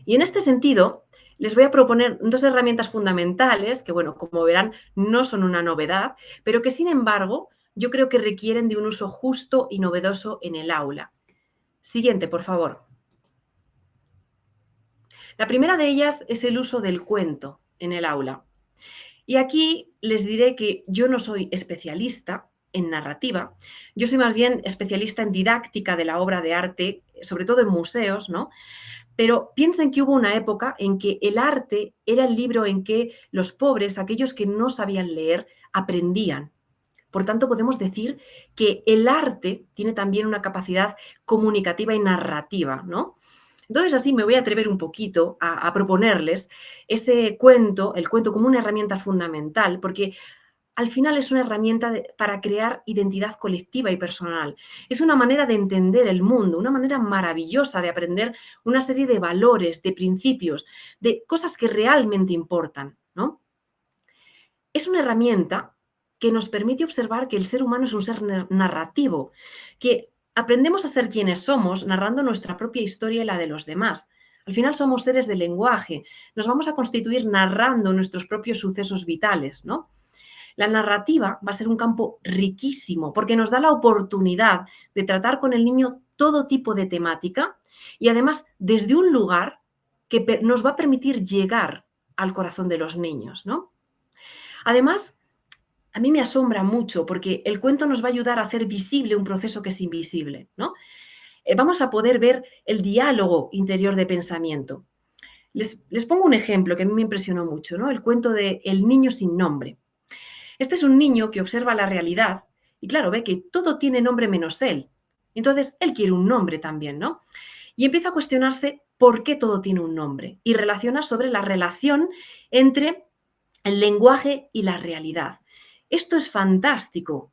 Speaker 4: Y en este sentido, les voy a proponer dos herramientas fundamentales que, bueno, como verán, no son una novedad, pero que, sin embargo, yo creo que requieren de un uso justo y novedoso en el aula. Siguiente, por favor. La primera de ellas es el uso del cuento en el aula. Y aquí les diré que yo no soy especialista en narrativa, yo soy más bien especialista en didáctica de la obra de arte, sobre todo en museos, ¿no? Pero piensen que hubo una época en que el arte era el libro en que los pobres, aquellos que no sabían leer, aprendían. Por tanto, podemos decir que el arte tiene también una capacidad comunicativa y narrativa, ¿no? Entonces, así me voy a atrever un poquito a proponerles ese cuento, el cuento como una herramienta fundamental, porque al final es una herramienta para crear identidad colectiva y personal. Es una manera de entender el mundo, una manera maravillosa de aprender una serie de valores, de principios, de cosas que realmente importan, ¿no? Es una herramienta que nos permite observar que el ser humano es un ser narrativo, que aprendemos a ser quienes somos narrando nuestra propia historia y la de los demás. Al final somos seres de lenguaje, nos vamos a constituir narrando nuestros propios sucesos vitales, ¿no? La narrativa va a ser un campo riquísimo porque nos da la oportunidad de tratar con el niño todo tipo de temática y además desde un lugar que nos va a permitir llegar al corazón de los niños, ¿no? Además, a mí me asombra mucho porque el cuento nos va a ayudar a hacer visible un proceso que es invisible, ¿no? Vamos a poder ver el diálogo interior de pensamiento. Les pongo un ejemplo que a mí me impresionó mucho, ¿no? El cuento de El niño sin nombre. Este es un niño que observa la realidad y, claro, ve que todo tiene nombre menos él. Entonces, él quiere un nombre también, ¿no? Y empieza a cuestionarse por qué todo tiene un nombre y relaciona sobre la relación entre el lenguaje y la realidad. Esto es fantástico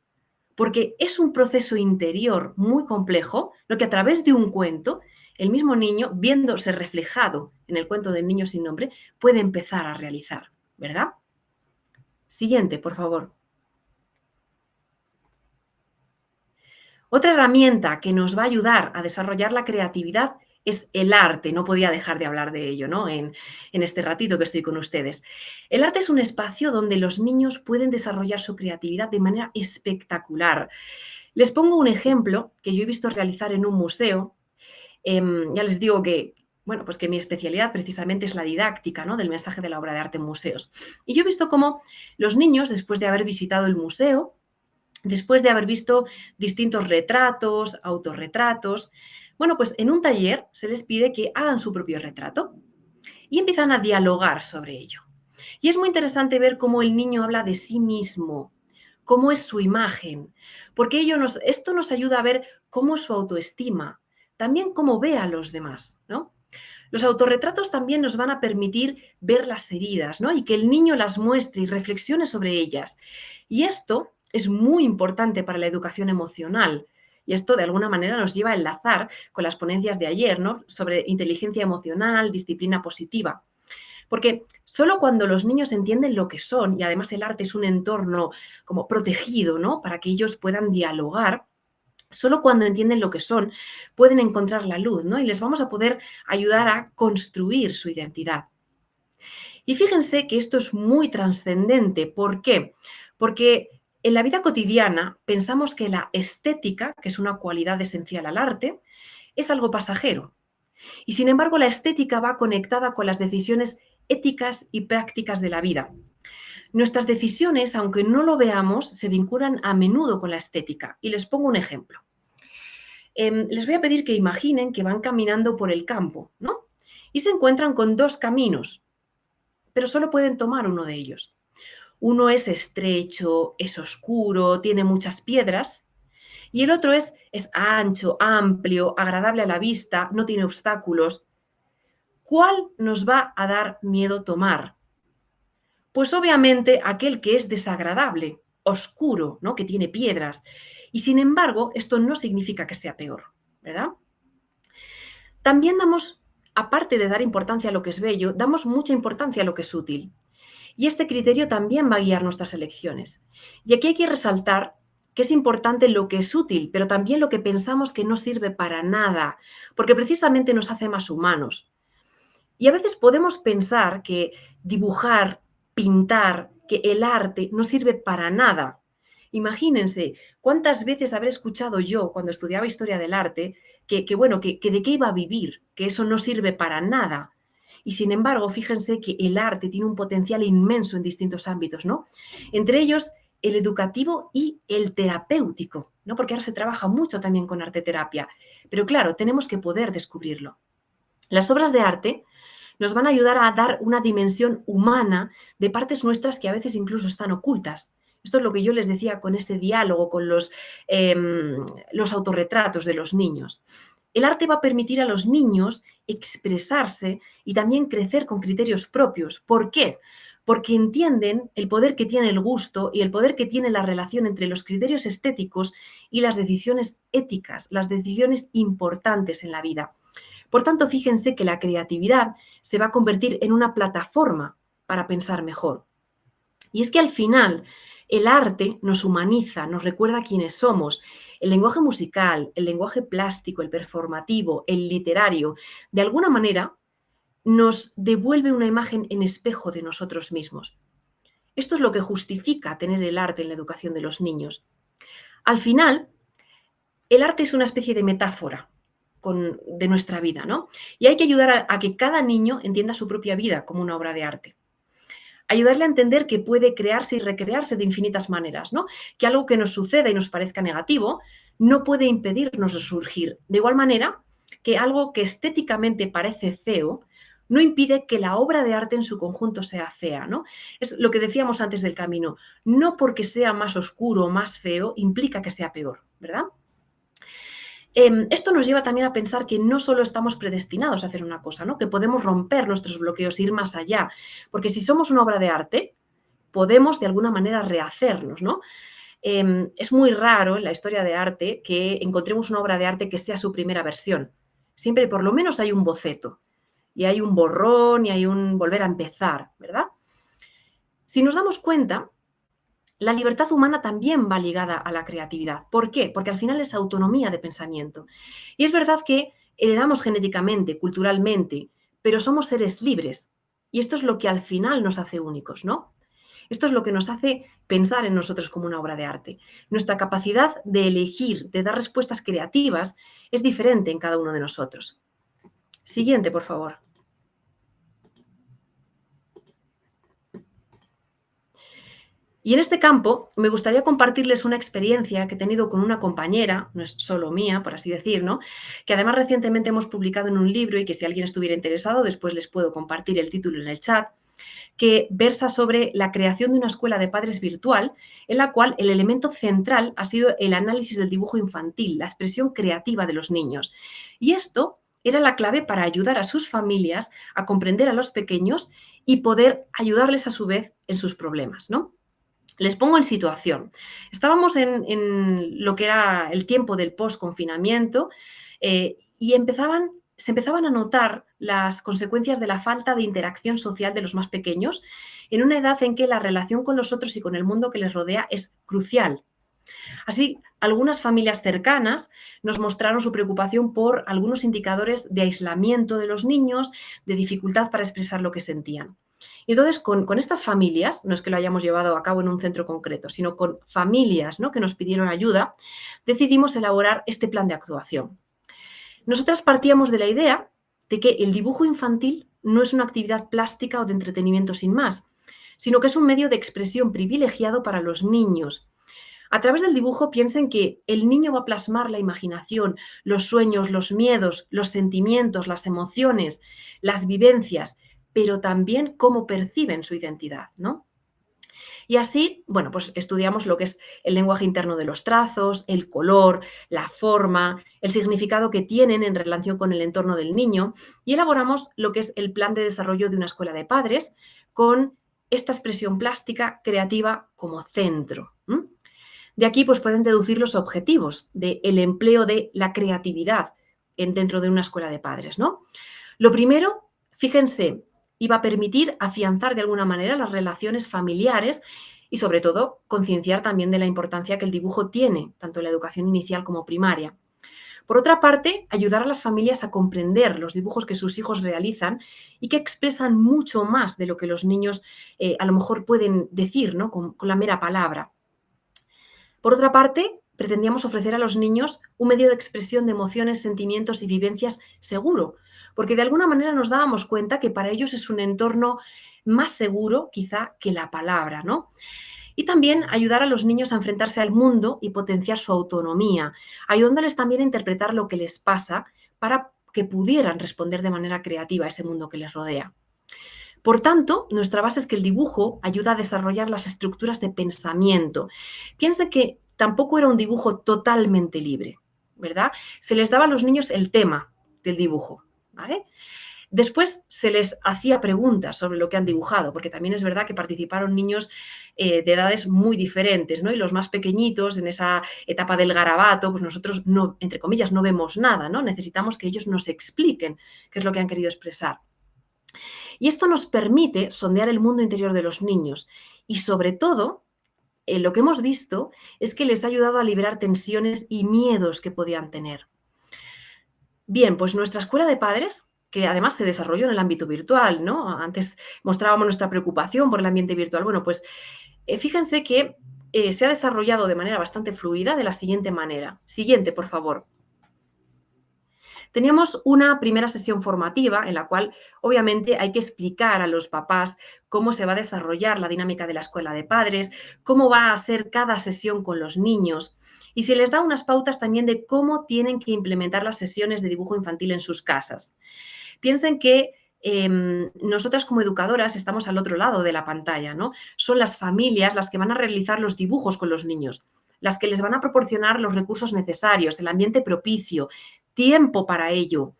Speaker 4: porque es un proceso interior muy complejo, lo que a través de un cuento, el mismo niño, viéndose reflejado en el cuento del niño sin nombre, puede empezar a realizar, ¿verdad? Siguiente, por favor. Otra herramienta que nos va a ayudar a desarrollar la creatividad es el arte. No podía dejar de hablar de ello, ¿no? En este ratito que estoy con ustedes. El arte es un espacio donde los niños pueden desarrollar su creatividad de manera espectacular. Les pongo un ejemplo que yo he visto realizar en un museo. Ya les digo que, bueno, pues que mi especialidad precisamente es la didáctica, ¿no? Del mensaje de la obra de arte en museos. Y yo he visto cómo los niños, después de haber visitado el museo, después de haber visto distintos retratos, autorretratos, bueno, pues en un taller se les pide que hagan su propio retrato y empiezan a dialogar sobre ello. Y es muy interesante ver cómo el niño habla de sí mismo, cómo es su imagen, porque esto nos ayuda a ver cómo es su autoestima, también cómo ve a los demás, ¿no? Los autorretratos también nos van a permitir ver las heridas, ¿no? Y que el niño las muestre y reflexione sobre ellas. Y esto es muy importante para la educación emocional. Y esto de alguna manera nos lleva a enlazar con las ponencias de ayer, ¿no? Sobre inteligencia emocional, disciplina positiva. Porque solo cuando los niños entienden lo que son, y además el arte es un entorno como protegido, ¿no? Para que ellos puedan dialogar, solo cuando entienden lo que son, pueden encontrar la luz, ¿no? Y les vamos a poder ayudar a construir su identidad. Y fíjense que esto es muy trascendente. ¿Por qué? Porque en la vida cotidiana pensamos que la estética, que es una cualidad esencial al arte, es algo pasajero. Y sin embargo, la estética va conectada con las decisiones éticas y prácticas de la vida. Nuestras decisiones, aunque no lo veamos, se vinculan a menudo con la estética. Y les pongo un ejemplo. Les voy a pedir que imaginen que van caminando por el campo, ¿no? Y se encuentran con dos caminos, pero solo pueden tomar uno de ellos. Uno es estrecho, es oscuro, tiene muchas piedras, y el otro es ancho, amplio, agradable a la vista, no tiene obstáculos. ¿Cuál nos va a dar miedo tomar? Pues obviamente aquel que es desagradable, oscuro, ¿no? Que tiene piedras. Y sin embargo, esto no significa que sea peor, ¿verdad? También aparte de dar importancia a lo que es bello, damos mucha importancia a lo que es útil. Y este criterio también va a guiar nuestras elecciones. Y aquí hay que resaltar que es importante lo que es útil, pero también lo que pensamos que no sirve para nada, porque precisamente nos hace más humanos. Y a veces podemos pensar que dibujar, pintar, que el arte no sirve para nada. Imagínense cuántas veces habré escuchado yo cuando estudiaba historia del arte que de qué iba a vivir, que eso no sirve para nada. Y sin embargo, fíjense que el arte tiene un potencial inmenso en distintos ámbitos, ¿no? Entre ellos, el educativo y el terapéutico, ¿no? Porque ahora se trabaja mucho también con arteterapia. Pero claro, tenemos que poder descubrirlo. Las obras de arte nos van a ayudar a dar una dimensión humana de partes nuestras que a veces incluso están ocultas. Esto es lo que yo les decía con ese diálogo, con los autorretratos de los niños. El arte va a permitir a los niños expresarse y también crecer con criterios propios. ¿Por qué? Porque entienden el poder que tiene el gusto y el poder que tiene la relación entre los criterios estéticos y las decisiones éticas, las decisiones importantes en la vida. Por tanto, fíjense que la creatividad se va a convertir en una plataforma para pensar mejor. Y es que al final el arte nos humaniza, nos recuerda quiénes somos. El lenguaje musical, el lenguaje plástico, el performativo, el literario, de alguna manera nos devuelve una imagen en espejo de nosotros mismos. Esto es lo que justifica tener el arte en la educación de los niños. Al final, el arte es una especie de metáfora de nuestra vida, ¿no? Y hay que ayudar a que cada niño entienda su propia vida como una obra de arte. Ayudarle a entender que puede crearse y recrearse de infinitas maneras, ¿no? Que algo que nos suceda y nos parezca negativo no puede impedirnos resurgir. De igual manera que algo que estéticamente parece feo no impide que la obra de arte en su conjunto sea fea, ¿no? Es lo que decíamos antes del camino. No porque sea más oscuro o más feo implica que sea peor, ¿verdad? Esto nos lleva también a pensar que no solo estamos predestinados a hacer una cosa, ¿no? Que podemos romper nuestros bloqueos e ir más allá. Porque si somos una obra de arte, podemos de alguna manera rehacernos, ¿no? Es muy raro en la historia de arte que encontremos una obra de arte que sea su primera versión. Siempre por lo menos hay un boceto, y hay un borrón, y hay un volver a empezar, ¿verdad? Si nos damos cuenta, la libertad humana también va ligada a la creatividad. ¿Por qué? Porque al final es autonomía de pensamiento. Y es verdad que heredamos genéticamente, culturalmente, pero somos seres libres. Y esto es lo que al final nos hace únicos, ¿no? Esto es lo que nos hace pensar en nosotros como una obra de arte. Nuestra capacidad de elegir, de dar respuestas creativas, es diferente en cada uno de nosotros. Siguiente, por favor. Y en este campo me gustaría compartirles una experiencia que he tenido con una compañera, no es solo mía, por así decir, ¿no? Que además recientemente hemos publicado en un libro y que si alguien estuviera interesado después les puedo compartir el título en el chat, que versa sobre la creación de una escuela de padres virtual en la cual el elemento central ha sido el análisis del dibujo infantil, la expresión creativa de los niños. Y esto era la clave para ayudar a sus familias a comprender a los pequeños y poder ayudarles a su vez en sus problemas, ¿no? Les pongo en situación. Estábamos en lo que era el tiempo del post-confinamiento y se empezaban a notar las consecuencias de la falta de interacción social de los más pequeños en una edad en que la relación con los otros y con el mundo que les rodea es crucial. Así, algunas familias cercanas nos mostraron su preocupación por algunos indicadores de aislamiento de los niños, de dificultad para expresar lo que sentían. Y entonces, con estas familias, no es que lo hayamos llevado a cabo en un centro concreto, sino con familias, ¿no?, que nos pidieron ayuda, decidimos elaborar este plan de actuación. Nosotras partíamos de la idea de que el dibujo infantil no es una actividad plástica o de entretenimiento sin más, sino que es un medio de expresión privilegiado para los niños. A través del dibujo piensen que el niño va a plasmar la imaginación, los sueños, los miedos, los sentimientos, las emociones, las vivencias, pero también cómo perciben su identidad, ¿no? Y así, bueno, pues estudiamos lo que es el lenguaje interno de los trazos, el color, la forma, el significado que tienen en relación con el entorno del niño y elaboramos lo que es el plan de desarrollo de una escuela de padres con esta expresión plástica creativa como centro. De aquí pues pueden deducir los objetivos del empleo de la creatividad dentro de una escuela de padres, ¿no? Lo primero, fíjense, iba a permitir afianzar de alguna manera las relaciones familiares y, sobre todo, concienciar también de la importancia que el dibujo tiene, tanto en la educación inicial como primaria. Por otra parte, ayudar a las familias a comprender los dibujos que sus hijos realizan y que expresan mucho más de lo que los niños a lo mejor pueden decir, ¿no?, con la mera palabra. Por otra parte, pretendíamos ofrecer a los niños un medio de expresión de emociones, sentimientos y vivencias seguro, porque de alguna manera nos dábamos cuenta que para ellos es un entorno más seguro quizá que la palabra, ¿no? Y también ayudar a los niños a enfrentarse al mundo y potenciar su autonomía, ayudándoles también a interpretar lo que les pasa para que pudieran responder de manera creativa a ese mundo que les rodea. Por tanto, nuestra base es que el dibujo ayuda a desarrollar las estructuras de pensamiento. Piensen que tampoco era un dibujo totalmente libre, ¿verdad? Se les daba a los niños el tema del dibujo, ¿vale? Después se les hacía preguntas sobre lo que han dibujado, porque también es verdad que participaron niños de edades muy diferentes, ¿no? Y los más pequeñitos, en esa etapa del garabato, pues nosotros no, entre comillas, no vemos nada, ¿no? Necesitamos que ellos nos expliquen qué es lo que han querido expresar. Y esto nos permite sondear el mundo interior de los niños y, sobre todo, lo que hemos visto es que les ha ayudado a liberar tensiones y miedos que podían tener. Bien, pues nuestra escuela de padres, que además se desarrolló en el ámbito virtual, ¿no? Antes mostrábamos nuestra preocupación por el ambiente virtual. Bueno, pues fíjense que se ha desarrollado de manera bastante fluida de la siguiente manera. Siguiente, por favor. Teníamos una primera sesión formativa en la cual obviamente hay que explicar a los papás cómo se va a desarrollar la dinámica de la escuela de padres, cómo va a ser cada sesión con los niños y se les da unas pautas también de cómo tienen que implementar las sesiones de dibujo infantil en sus casas. Piensen que nosotras como educadoras estamos al otro lado de la pantalla, ¿no? Son las familias las que van a realizar los dibujos con los niños, las que les van a proporcionar los recursos necesarios, el ambiente propicio, tiempo para ello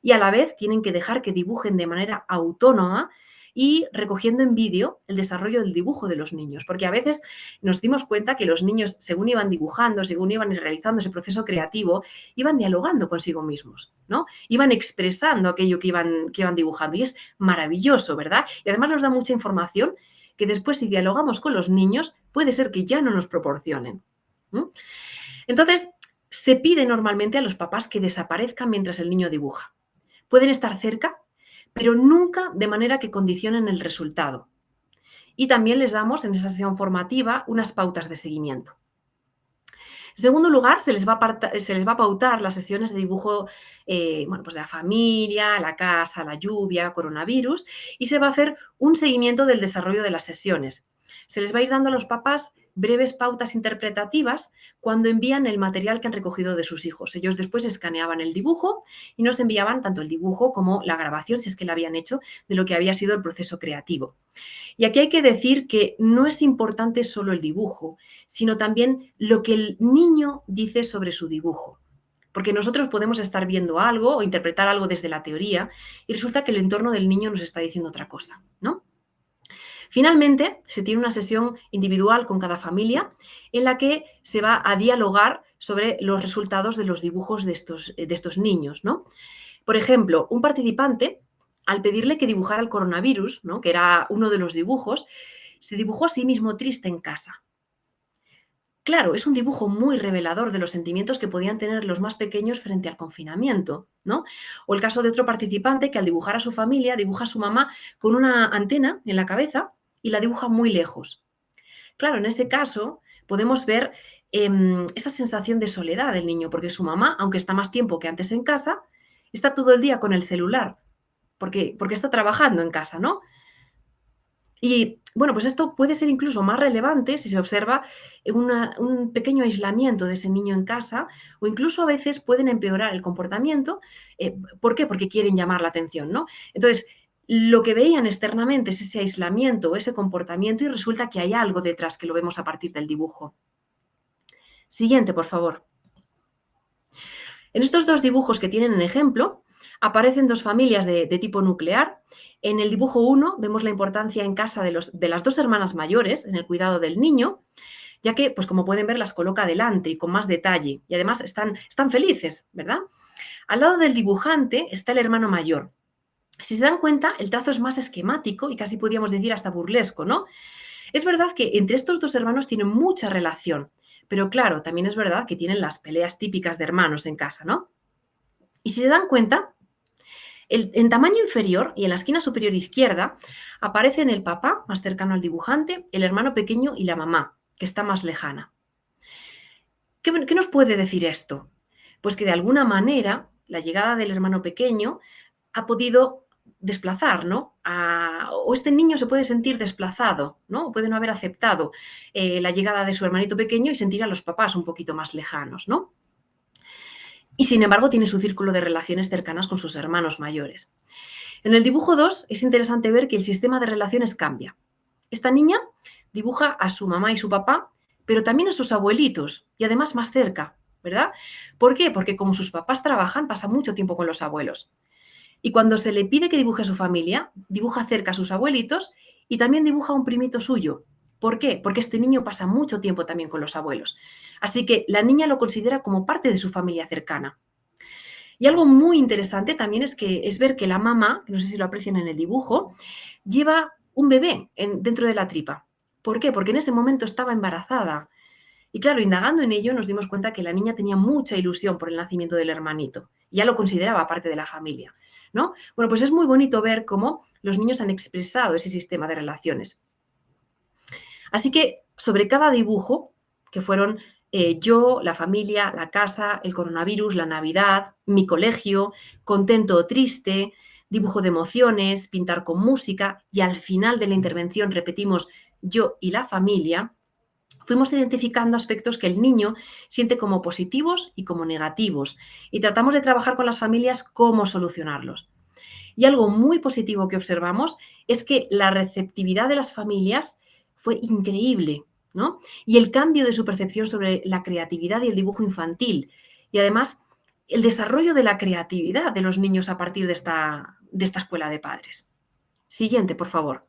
Speaker 4: y a la vez tienen que dejar que dibujen de manera autónoma y recogiendo en vídeo el desarrollo del dibujo de los niños, porque a veces nos dimos cuenta que los niños, según iban dibujando, según iban realizando ese proceso creativo, iban dialogando consigo mismos, ¿no? Iban expresando aquello que iban dibujando y es maravilloso, ¿verdad? Y además nos da mucha información que después, si dialogamos con los niños, puede ser que ya no nos proporcionen. Entonces, se pide normalmente a los papás que desaparezcan mientras el niño dibuja. Pueden estar cerca, pero nunca de manera que condicionen el resultado. Y también les damos en esa sesión formativa unas pautas de seguimiento. En segundo lugar, se les va a pautar las sesiones de dibujo pues de la familia, la casa, la lluvia, coronavirus, y se va a hacer un seguimiento del desarrollo de las sesiones. Se les va a ir dando a los papás breves pautas interpretativas cuando envían el material que han recogido de sus hijos. Ellos después escaneaban el dibujo y nos enviaban tanto el dibujo como la grabación, si es que lo habían hecho, de lo que había sido el proceso creativo. Y aquí hay que decir que no es importante solo el dibujo, sino también lo que el niño dice sobre su dibujo. Porque nosotros podemos estar viendo algo o interpretar algo desde la teoría y resulta que el entorno del niño nos está diciendo otra cosa, ¿no? Finalmente, se tiene una sesión individual con cada familia en la que se va a dialogar sobre los resultados de los dibujos de estos niños, ¿no? Por ejemplo, un participante, al pedirle que dibujara el coronavirus, ¿no?, que era uno de los dibujos, se dibujó a sí mismo triste en casa. Claro, es un dibujo muy revelador de los sentimientos que podían tener los más pequeños frente al confinamiento, ¿no? O el caso de otro participante que al dibujar a su familia, dibuja a su mamá con una antena en la cabeza y la dibuja muy lejos. Claro, en ese caso podemos ver esa sensación de soledad del niño, porque su mamá, aunque está más tiempo que antes en casa, está todo el día con el celular, porque está trabajando en casa, ¿no? Y bueno, pues esto puede ser incluso más relevante si se observa un pequeño aislamiento de ese niño en casa, o incluso a veces pueden empeorar el comportamiento. ¿Por qué? Porque quieren llamar la atención, ¿no? Entonces, lo que veían externamente es ese aislamiento, ese comportamiento, y resulta que hay algo detrás que lo vemos a partir del dibujo. Siguiente, por favor. En estos dos dibujos que tienen en ejemplo, aparecen dos familias de tipo nuclear. En el dibujo 1 vemos la importancia en casa de las dos hermanas mayores en el cuidado del niño, ya que, pues como pueden ver, las coloca delante y con más detalle. Y además están felices, ¿verdad? Al lado del dibujante está el hermano mayor. Si se dan cuenta, el trazo es más esquemático y casi podríamos decir hasta burlesco, ¿no? Es verdad que entre estos dos hermanos tienen mucha relación, pero claro, también es verdad que tienen las peleas típicas de hermanos en casa, ¿no? Y si se dan cuenta, en tamaño inferior y en la esquina superior izquierda aparecen el papá, más cercano al dibujante, el hermano pequeño y la mamá, que está más lejana. ¿Qué nos puede decir esto? Pues que de alguna manera la llegada del hermano pequeño ha podido desplazar, ¿no? O este niño se puede sentir desplazado, ¿no? Puede no haber aceptado la llegada de su hermanito pequeño y sentir a los papás un poquito más lejanos, ¿no? Y sin embargo tiene su círculo de relaciones cercanas con sus hermanos mayores. En el dibujo 2 es interesante ver que el sistema de relaciones cambia. Esta niña dibuja a su mamá y su papá, pero también a sus abuelitos y además más cerca, ¿verdad? ¿Por qué? Porque como sus papás trabajan, pasa mucho tiempo con los abuelos. Y cuando se le pide que dibuje a su familia, dibuja cerca a sus abuelitos y también dibuja a un primito suyo. ¿Por qué? Porque este niño pasa mucho tiempo también con los abuelos. Así que la niña lo considera como parte de su familia cercana. Y algo muy interesante también es ver que la mamá, no sé si lo aprecian en el dibujo, lleva un bebé dentro de la tripa. ¿Por qué? Porque en ese momento estaba embarazada. Y claro, indagando en ello nos dimos cuenta que la niña tenía mucha ilusión por el nacimiento del hermanito. Ya lo consideraba parte de la familia, ¿no? Bueno, pues es muy bonito ver cómo los niños han expresado ese sistema de relaciones. Así que sobre cada dibujo, que fueron yo, la familia, la casa, el coronavirus, la Navidad, mi colegio, contento o triste, dibujo de emociones, pintar con música, y al final de la intervención repetimos yo y la familia, fuimos identificando aspectos que el niño siente como positivos y como negativos, y tratamos de trabajar con las familias cómo solucionarlos. Y algo muy positivo que observamos es que la receptividad de las familias fue increíble, ¿no? Y el cambio de su percepción sobre la creatividad y el dibujo infantil. Y además, el desarrollo de la creatividad de los niños a partir de esta escuela de padres. Siguiente, por favor.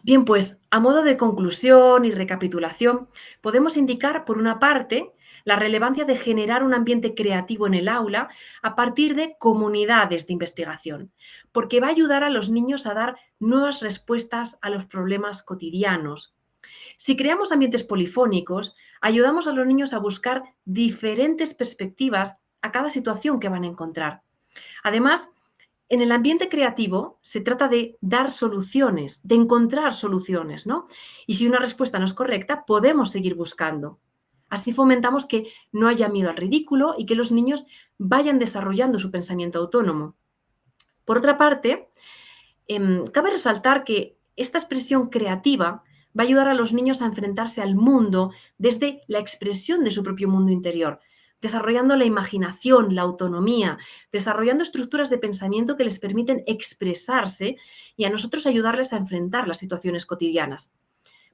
Speaker 4: Bien, pues a modo de conclusión y recapitulación, podemos indicar, por una parte, la relevancia de generar un ambiente creativo en el aula a partir de comunidades de investigación, porque va a ayudar a los niños a dar nuevas respuestas a los problemas cotidianos. Si creamos ambientes polifónicos, ayudamos a los niños a buscar diferentes perspectivas a cada situación que van a encontrar. Además, en el ambiente creativo se trata de dar soluciones, de encontrar soluciones, ¿no? Y si una respuesta no es correcta, podemos seguir buscando. Así fomentamos que no haya miedo al ridículo y que los niños vayan desarrollando su pensamiento autónomo. Por otra parte, cabe resaltar que esta expresión creativa va a ayudar a los niños a enfrentarse al mundo desde la expresión de su propio mundo interior, desarrollando la imaginación, la autonomía, desarrollando estructuras de pensamiento que les permiten expresarse y a nosotros ayudarles a enfrentar las situaciones cotidianas.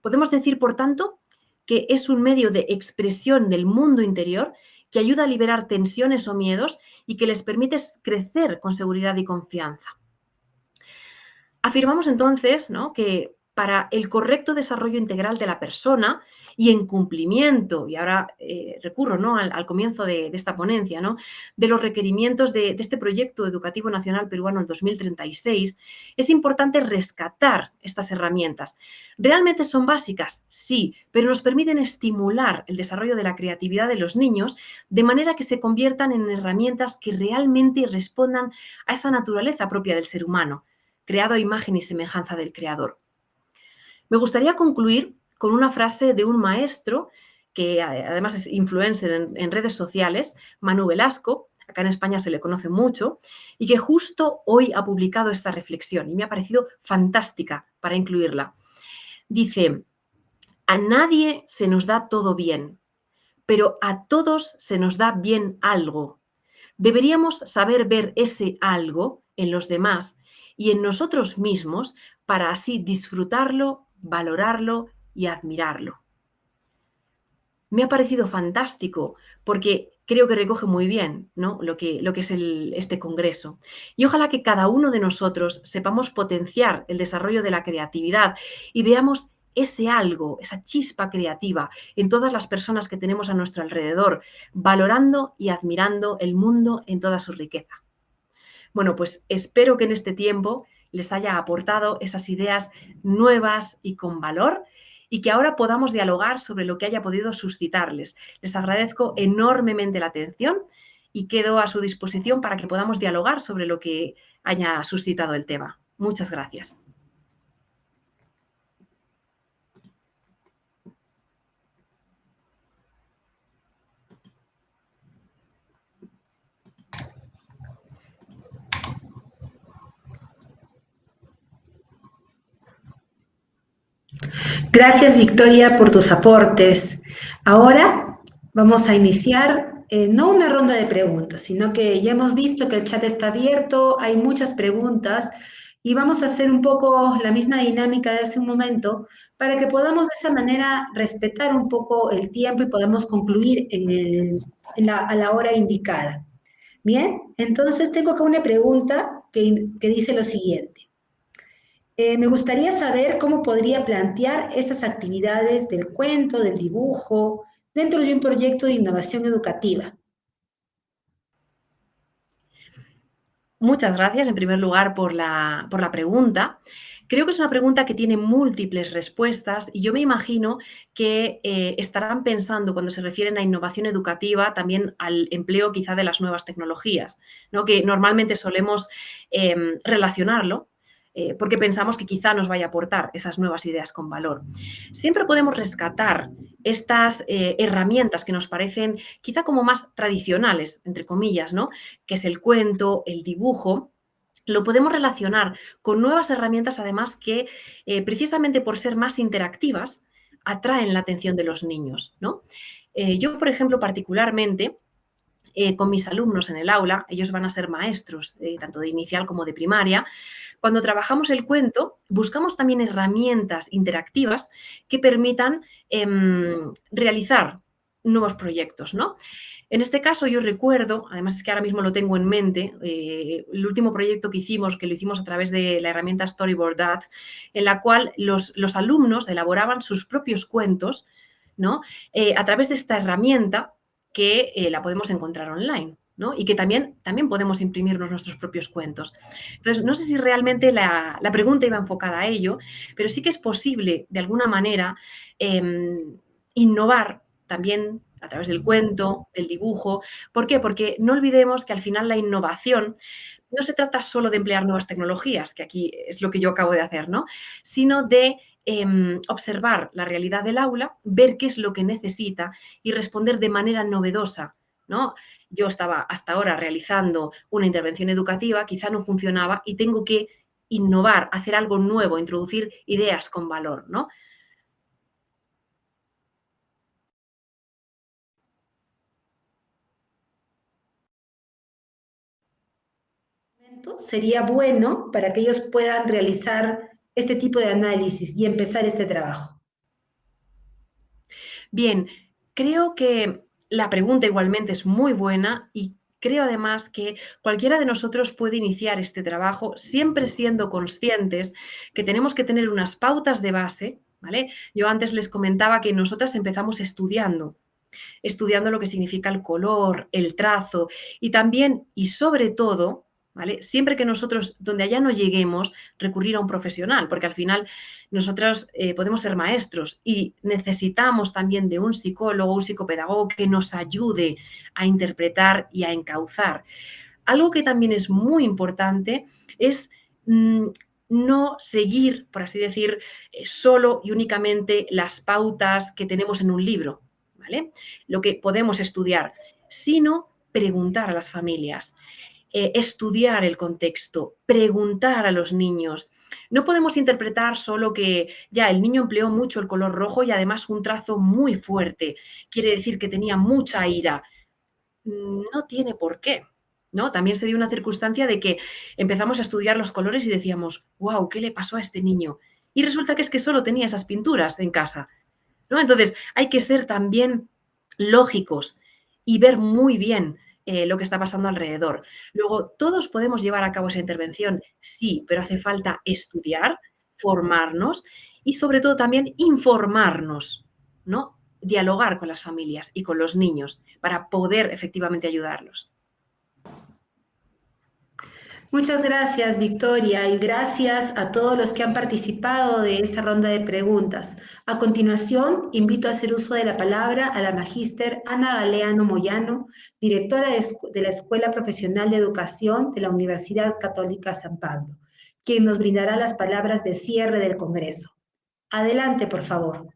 Speaker 4: Podemos decir, por tanto, que es un medio de expresión del mundo interior que ayuda a liberar tensiones o miedos y que les permite crecer con seguridad y confianza. Afirmamos entonces, ¿no?, que para el correcto desarrollo integral de la persona y en cumplimiento, y ahora recurro, ¿no?, al comienzo de esta ponencia, ¿no?, de los requerimientos de este proyecto educativo nacional peruano el 2036, es importante rescatar estas herramientas. ¿Realmente son básicas? Sí, pero nos permiten estimular el desarrollo de la creatividad de los niños de manera que se conviertan en herramientas que realmente respondan a esa naturaleza propia del ser humano, creado a imagen y semejanza del Creador. Me gustaría concluir con una frase de un maestro que además es influencer en redes sociales, Manu Velasco, acá en España se le conoce mucho, y que justo hoy ha publicado esta reflexión y me ha parecido fantástica para incluirla. Dice: a nadie se nos da todo bien, pero a todos se nos da bien algo. Deberíamos saber ver ese algo en los demás y en nosotros mismos para así disfrutarlo, valorarlo y admirarlo. Me ha parecido fantástico porque creo que recoge muy bien, ¿no?, lo que es este congreso. Y ojalá que cada uno de nosotros sepamos potenciar el desarrollo de la creatividad y veamos ese algo, esa chispa creativa en todas las personas que tenemos a nuestro alrededor, valorando y admirando el mundo en toda su riqueza. Bueno, pues espero que en este tiempo les haya aportado esas ideas nuevas y con valor y que ahora podamos dialogar sobre lo que haya podido suscitarles. Les agradezco enormemente la atención y quedo a su disposición para que podamos dialogar sobre lo que haya suscitado el tema. Muchas gracias.
Speaker 2: Gracias, Victoria, por tus aportes. Ahora vamos a iniciar no una ronda de preguntas, sino que ya hemos visto que el chat está abierto, hay muchas preguntas y vamos a hacer un poco la misma dinámica de hace un momento para que podamos de esa manera respetar un poco el tiempo y podamos concluir a la hora indicada. Bien, entonces tengo acá una pregunta que dice lo siguiente. Me gustaría saber cómo podría plantear esas actividades del cuento, del dibujo, dentro de un proyecto de innovación educativa.
Speaker 4: Muchas gracias, en primer lugar, por la pregunta. Creo que es una pregunta que tiene múltiples respuestas y yo me imagino que estarán pensando, cuando se refieren a innovación educativa, también al empleo quizá de las nuevas tecnologías, ¿no?, que normalmente solemos relacionarlo porque pensamos que quizá nos vaya a aportar esas nuevas ideas con valor. Siempre podemos rescatar estas herramientas que nos parecen quizá como más tradicionales, entre comillas, ¿no?, que es el cuento, el dibujo. Lo podemos relacionar con nuevas herramientas, además, que precisamente por ser más interactivas, atraen la atención de los niños, ¿no? Yo, por ejemplo, particularmente, con mis alumnos en el aula, ellos van a ser maestros, tanto de inicial como de primaria. Cuando trabajamos el cuento, buscamos también herramientas interactivas que permitan realizar nuevos proyectos, ¿no? En este caso yo recuerdo, además es que ahora mismo lo tengo en mente, el último proyecto que hicimos, que lo hicimos a través de la herramienta Storyboard Dad, en la cual los alumnos elaboraban sus propios cuentos, ¿no?, a través de esta herramienta que la podemos encontrar online, ¿no? Y que también podemos imprimirnos nuestros propios cuentos. Entonces, no sé si realmente la pregunta iba enfocada a ello, pero sí que es posible, de alguna manera, innovar también a través del cuento, del dibujo. ¿Por qué? Porque no olvidemos que al final la innovación no se trata solo de emplear nuevas tecnologías, que aquí es lo que yo acabo de hacer, ¿no? Sino de observar la realidad del aula, ver qué es lo que necesita y responder de manera novedosa, ¿no? Yo estaba hasta ahora realizando una intervención educativa, quizá no funcionaba y tengo que innovar, hacer algo nuevo, introducir ideas con valor, ¿no?
Speaker 2: Sería bueno para que ellos puedan realizar este tipo de análisis y empezar este trabajo.
Speaker 4: Bien, creo que la pregunta igualmente es muy buena y creo además que cualquiera de nosotros puede iniciar este trabajo siempre siendo conscientes que tenemos que tener unas pautas de base, ¿vale? Yo antes les comentaba que nosotras empezamos estudiando lo que significa el color, el trazo y también y sobre todo, ¿vale? Siempre que nosotros, donde allá no lleguemos, recurrir a un profesional, porque al final nosotros podemos ser maestros y necesitamos también de un psicólogo, un psicopedagogo que nos ayude a interpretar y a encauzar. Algo que también es muy importante es no seguir, por así decir, solo y únicamente las pautas que tenemos en un libro, ¿vale? Lo que podemos estudiar, sino preguntar a las familias, estudiar el contexto, preguntar a los niños. No podemos interpretar solo que ya el niño empleó mucho el color rojo y además un trazo muy fuerte. Quiere decir que tenía mucha ira. No tiene por qué, ¿no? También se dio una circunstancia de que empezamos a estudiar los colores y decíamos, wow, ¿qué le pasó a este niño? Y resulta que es que solo tenía esas pinturas en casa, ¿no? Entonces, hay que ser también lógicos y ver muy bien lo que está pasando alrededor. Luego, ¿todos podemos llevar a cabo esa intervención? Sí, pero hace falta estudiar, formarnos y sobre todo también informarnos, ¿no? Dialogar con las familias y con los niños para poder efectivamente ayudarlos.
Speaker 2: Muchas gracias, Victoria, y gracias a todos los que han participado de esta ronda de preguntas. A continuación, invito a hacer uso de la palabra a la magíster Ana Galeano Moyano, directora de la Escuela Profesional de Educación de la Universidad Católica San Pablo, quien nos brindará las palabras de cierre del Congreso. Adelante, por favor.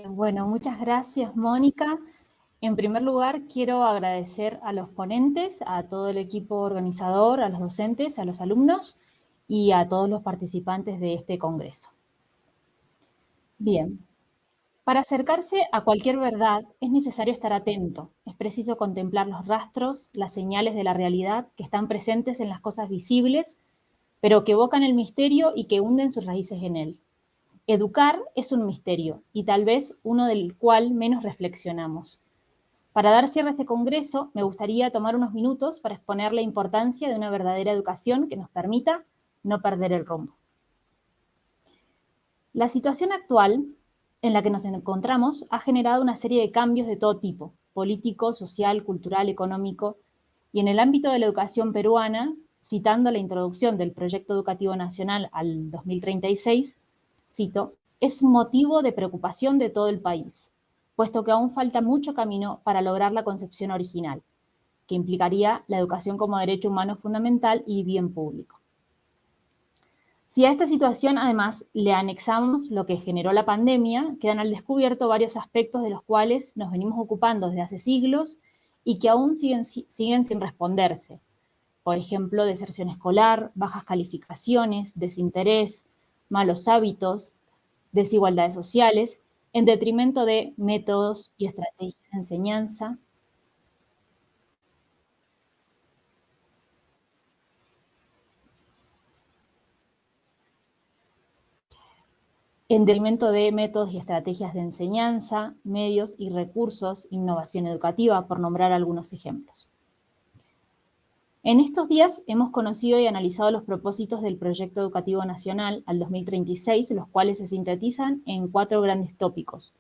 Speaker 5: Bueno, muchas gracias, Mónica. En primer lugar, quiero agradecer a los ponentes, a todo el equipo organizador, a los docentes, a los alumnos y a todos los participantes de este congreso. Bien, para acercarse a cualquier verdad es necesario estar atento. Es preciso contemplar los rastros, las señales de la realidad que están presentes en las cosas visibles, pero que evocan el misterio y que hunden sus raíces en él. Educar es un misterio y tal vez uno del cual menos reflexionamos. Para dar cierre a este congreso, me gustaría tomar unos minutos para exponer la importancia de una verdadera educación que nos permita no perder el rumbo. La situación actual en la que nos encontramos ha generado una serie de cambios de todo tipo, político, social, cultural, económico, y en el ámbito de la educación peruana, citando la introducción del Proyecto Educativo Nacional al 2036, cito, es un motivo de preocupación de todo el país, puesto que aún falta mucho camino para lograr la concepción original, que implicaría la educación como derecho humano fundamental y bien público. Si a esta situación además le anexamos lo que generó la pandemia, quedan al descubierto varios aspectos de los cuales nos venimos ocupando desde hace siglos y que aún siguen sin responderse. Por ejemplo, deserción escolar, bajas calificaciones, desinterés, malos hábitos, desigualdades sociales, en detrimento de métodos y estrategias de enseñanza. En detrimento de métodos y estrategias de enseñanza, medios y recursos, innovación educativa, por nombrar algunos ejemplos. En estos días hemos conocido y analizado los propósitos del Proyecto Educativo Nacional al 2036, los cuales se sintetizan en 4 grandes tópicos: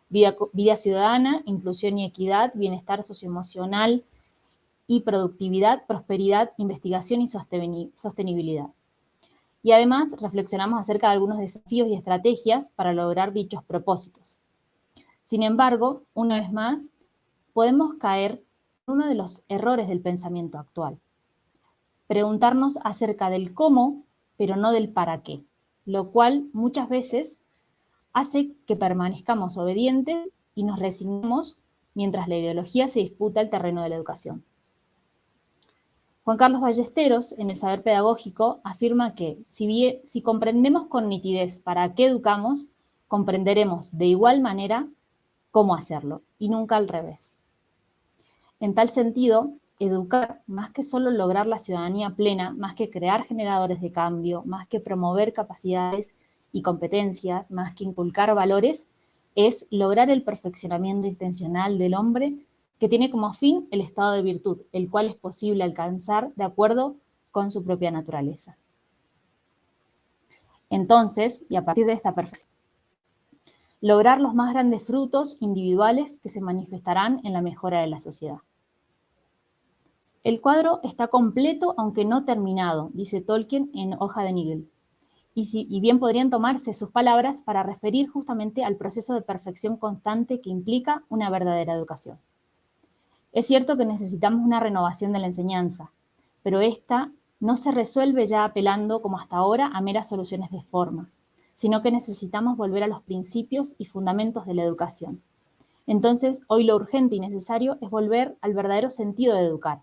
Speaker 5: vida ciudadana, inclusión y equidad, bienestar socioemocional y productividad, prosperidad, investigación y sostenibilidad. Y además reflexionamos acerca de algunos desafíos y estrategias para lograr dichos propósitos. Sin embargo, una vez más, podemos caer en uno de los errores del pensamiento actual: preguntarnos acerca del cómo, pero no del para qué, lo cual muchas veces hace que permanezcamos obedientes y nos resignemos mientras la ideología se disputa el terreno de la educación. Juan Carlos Ballesteros, en El saber pedagógico, afirma que si comprendemos con nitidez para qué educamos, comprenderemos de igual manera cómo hacerlo, y nunca al revés. En tal sentido, educar, más que solo lograr la ciudadanía plena, más que crear generadores de cambio, más que promover capacidades y competencias, más que inculcar valores, es lograr el perfeccionamiento intencional del hombre, que tiene como fin el estado de virtud, el cual es posible alcanzar de acuerdo con su propia naturaleza. Entonces, y a partir de esta perfección, lograr los más grandes frutos individuales que se manifestarán en la mejora de la sociedad. El cuadro está completo aunque no terminado, dice Tolkien en Hoja de Nigel, y bien podrían tomarse sus palabras para referir justamente al proceso de perfección constante que implica una verdadera educación. Es cierto que necesitamos una renovación de la enseñanza, pero esta no se resuelve ya apelando, como hasta ahora, a meras soluciones de forma, sino que necesitamos volver a los principios y fundamentos de la educación. Entonces, hoy lo urgente y necesario es volver al verdadero sentido de educar,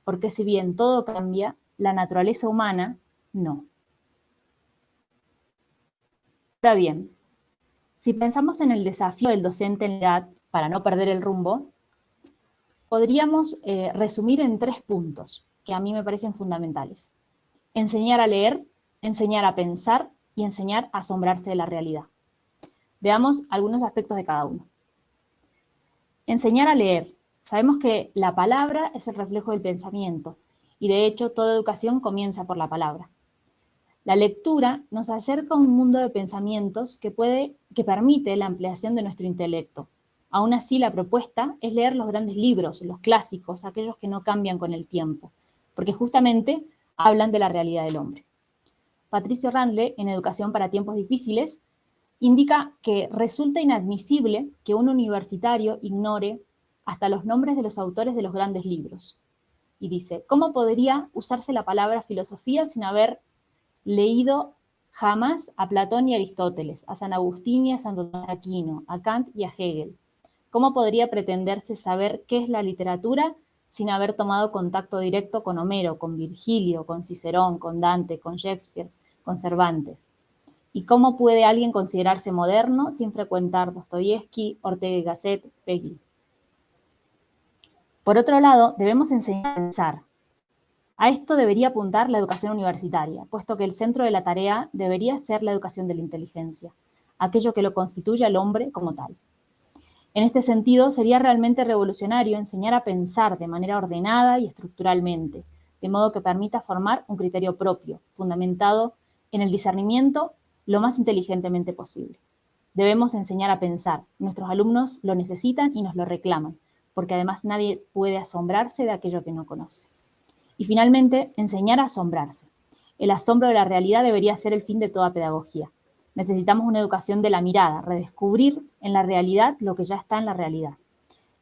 Speaker 5: porque si bien todo cambia, la naturaleza humana no. Ahora bien, si pensamos en el desafío del docente en la edad para no perder el rumbo, podríamos resumir en 3 puntos que a mí me parecen fundamentales: enseñar a leer, enseñar a pensar y enseñar a asombrarse de la realidad. Veamos algunos aspectos de cada uno. Enseñar a leer. Sabemos que la palabra es el reflejo del pensamiento y de hecho toda educación comienza por la palabra. La lectura nos acerca a un mundo de pensamientos que permite la ampliación de nuestro intelecto. Aún así, la propuesta es leer los grandes libros, los clásicos, aquellos que no cambian con el tiempo, porque justamente hablan de la realidad del hombre. Patricio Randle, en Educación para tiempos difíciles, indica que resulta inadmisible que un universitario ignore hasta los nombres de los autores de los grandes libros. Y dice, ¿cómo podría usarse la palabra filosofía sin haber leído jamás a Platón y Aristóteles, a San Agustín y a Santo Tomás de Aquino, a Kant y a Hegel? ¿Cómo podría pretenderse saber qué es la literatura sin haber tomado contacto directo con Homero, con Virgilio, con Cicerón, con Dante, con Shakespeare, con Cervantes? ¿Y cómo puede alguien considerarse moderno sin frecuentar Dostoyevsky, Ortega y Gasset, Peggy? Por otro lado, debemos enseñar a pensar. A esto debería apuntar la educación universitaria, puesto que el centro de la tarea debería ser la educación de la inteligencia, aquello que lo constituye al hombre como tal. En este sentido, sería realmente revolucionario enseñar a pensar de manera ordenada y estructuralmente, de modo que permita formar un criterio propio, fundamentado en el discernimiento lo más inteligentemente posible. Debemos enseñar a pensar. Nuestros alumnos lo necesitan y nos lo reclaman, porque además nadie puede asombrarse de aquello que no conoce. Y finalmente, enseñar a asombrarse. El asombro de la realidad debería ser el fin de toda pedagogía. Necesitamos una educación de la mirada, redescubrir en la realidad lo que ya está en la realidad.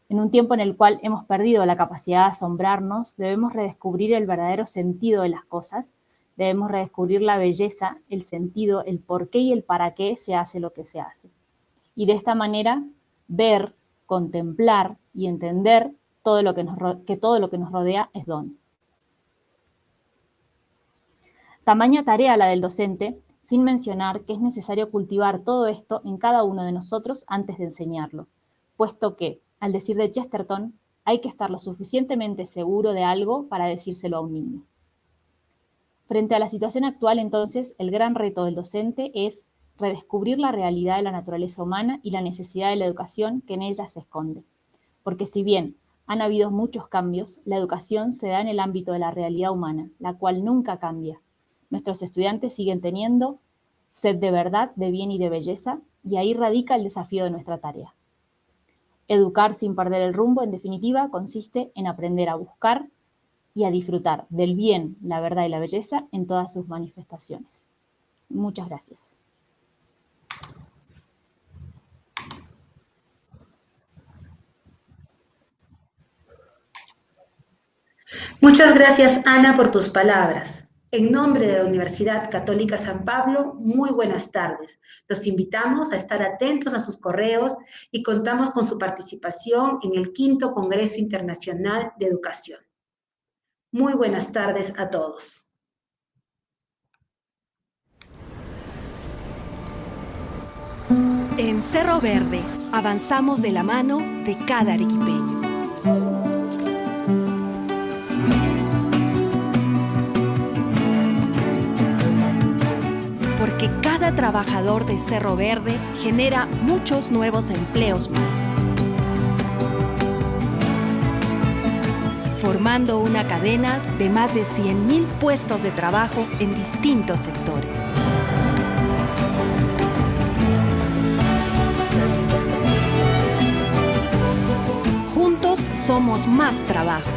Speaker 5: En un tiempo en el cual hemos perdido la capacidad de asombrarnos, debemos redescubrir el verdadero sentido de las cosas, debemos redescubrir la belleza, el sentido, el por qué y el para qué se hace lo que se hace. Y de esta manera, ver, contemplar y entender que todo lo que nos rodea es don. Tamaña tarea la del docente, sin mencionar que es necesario cultivar todo esto en cada uno de nosotros antes de enseñarlo, puesto que, al decir de Chesterton, hay que estar lo suficientemente seguro de algo para decírselo a un niño. Frente a la situación actual, entonces, el gran reto del docente es redescubrir la realidad de la naturaleza humana y la necesidad de la educación que en ella se esconde. Porque si bien Han habido muchos cambios. La educación se da en el ámbito de la realidad humana, la cual nunca cambia. Nuestros estudiantes siguen teniendo sed de verdad, de bien y de belleza, y ahí radica el desafío de nuestra tarea. Educar sin perder el rumbo, en definitiva, consiste en aprender a buscar y a disfrutar del bien, la verdad y la belleza en todas sus manifestaciones. Muchas gracias.
Speaker 2: Muchas gracias, Ana, por tus palabras. En nombre de la Universidad Católica San Pablo, muy buenas tardes. Los invitamos a estar atentos a sus correos y contamos con su participación en el 5º Congreso Internacional de Educación. Muy buenas tardes a todos.
Speaker 1: En Cerro Verde, avanzamos de la mano de cada arequipeño. Porque cada trabajador de Cerro Verde genera muchos nuevos empleos más, formando una cadena de más de 100.000 puestos de trabajo en distintos sectores. Juntos somos más trabajo.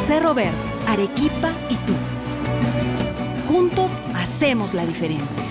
Speaker 1: Cerro Verde, Arequipa y tú. Juntos hacemos la diferencia.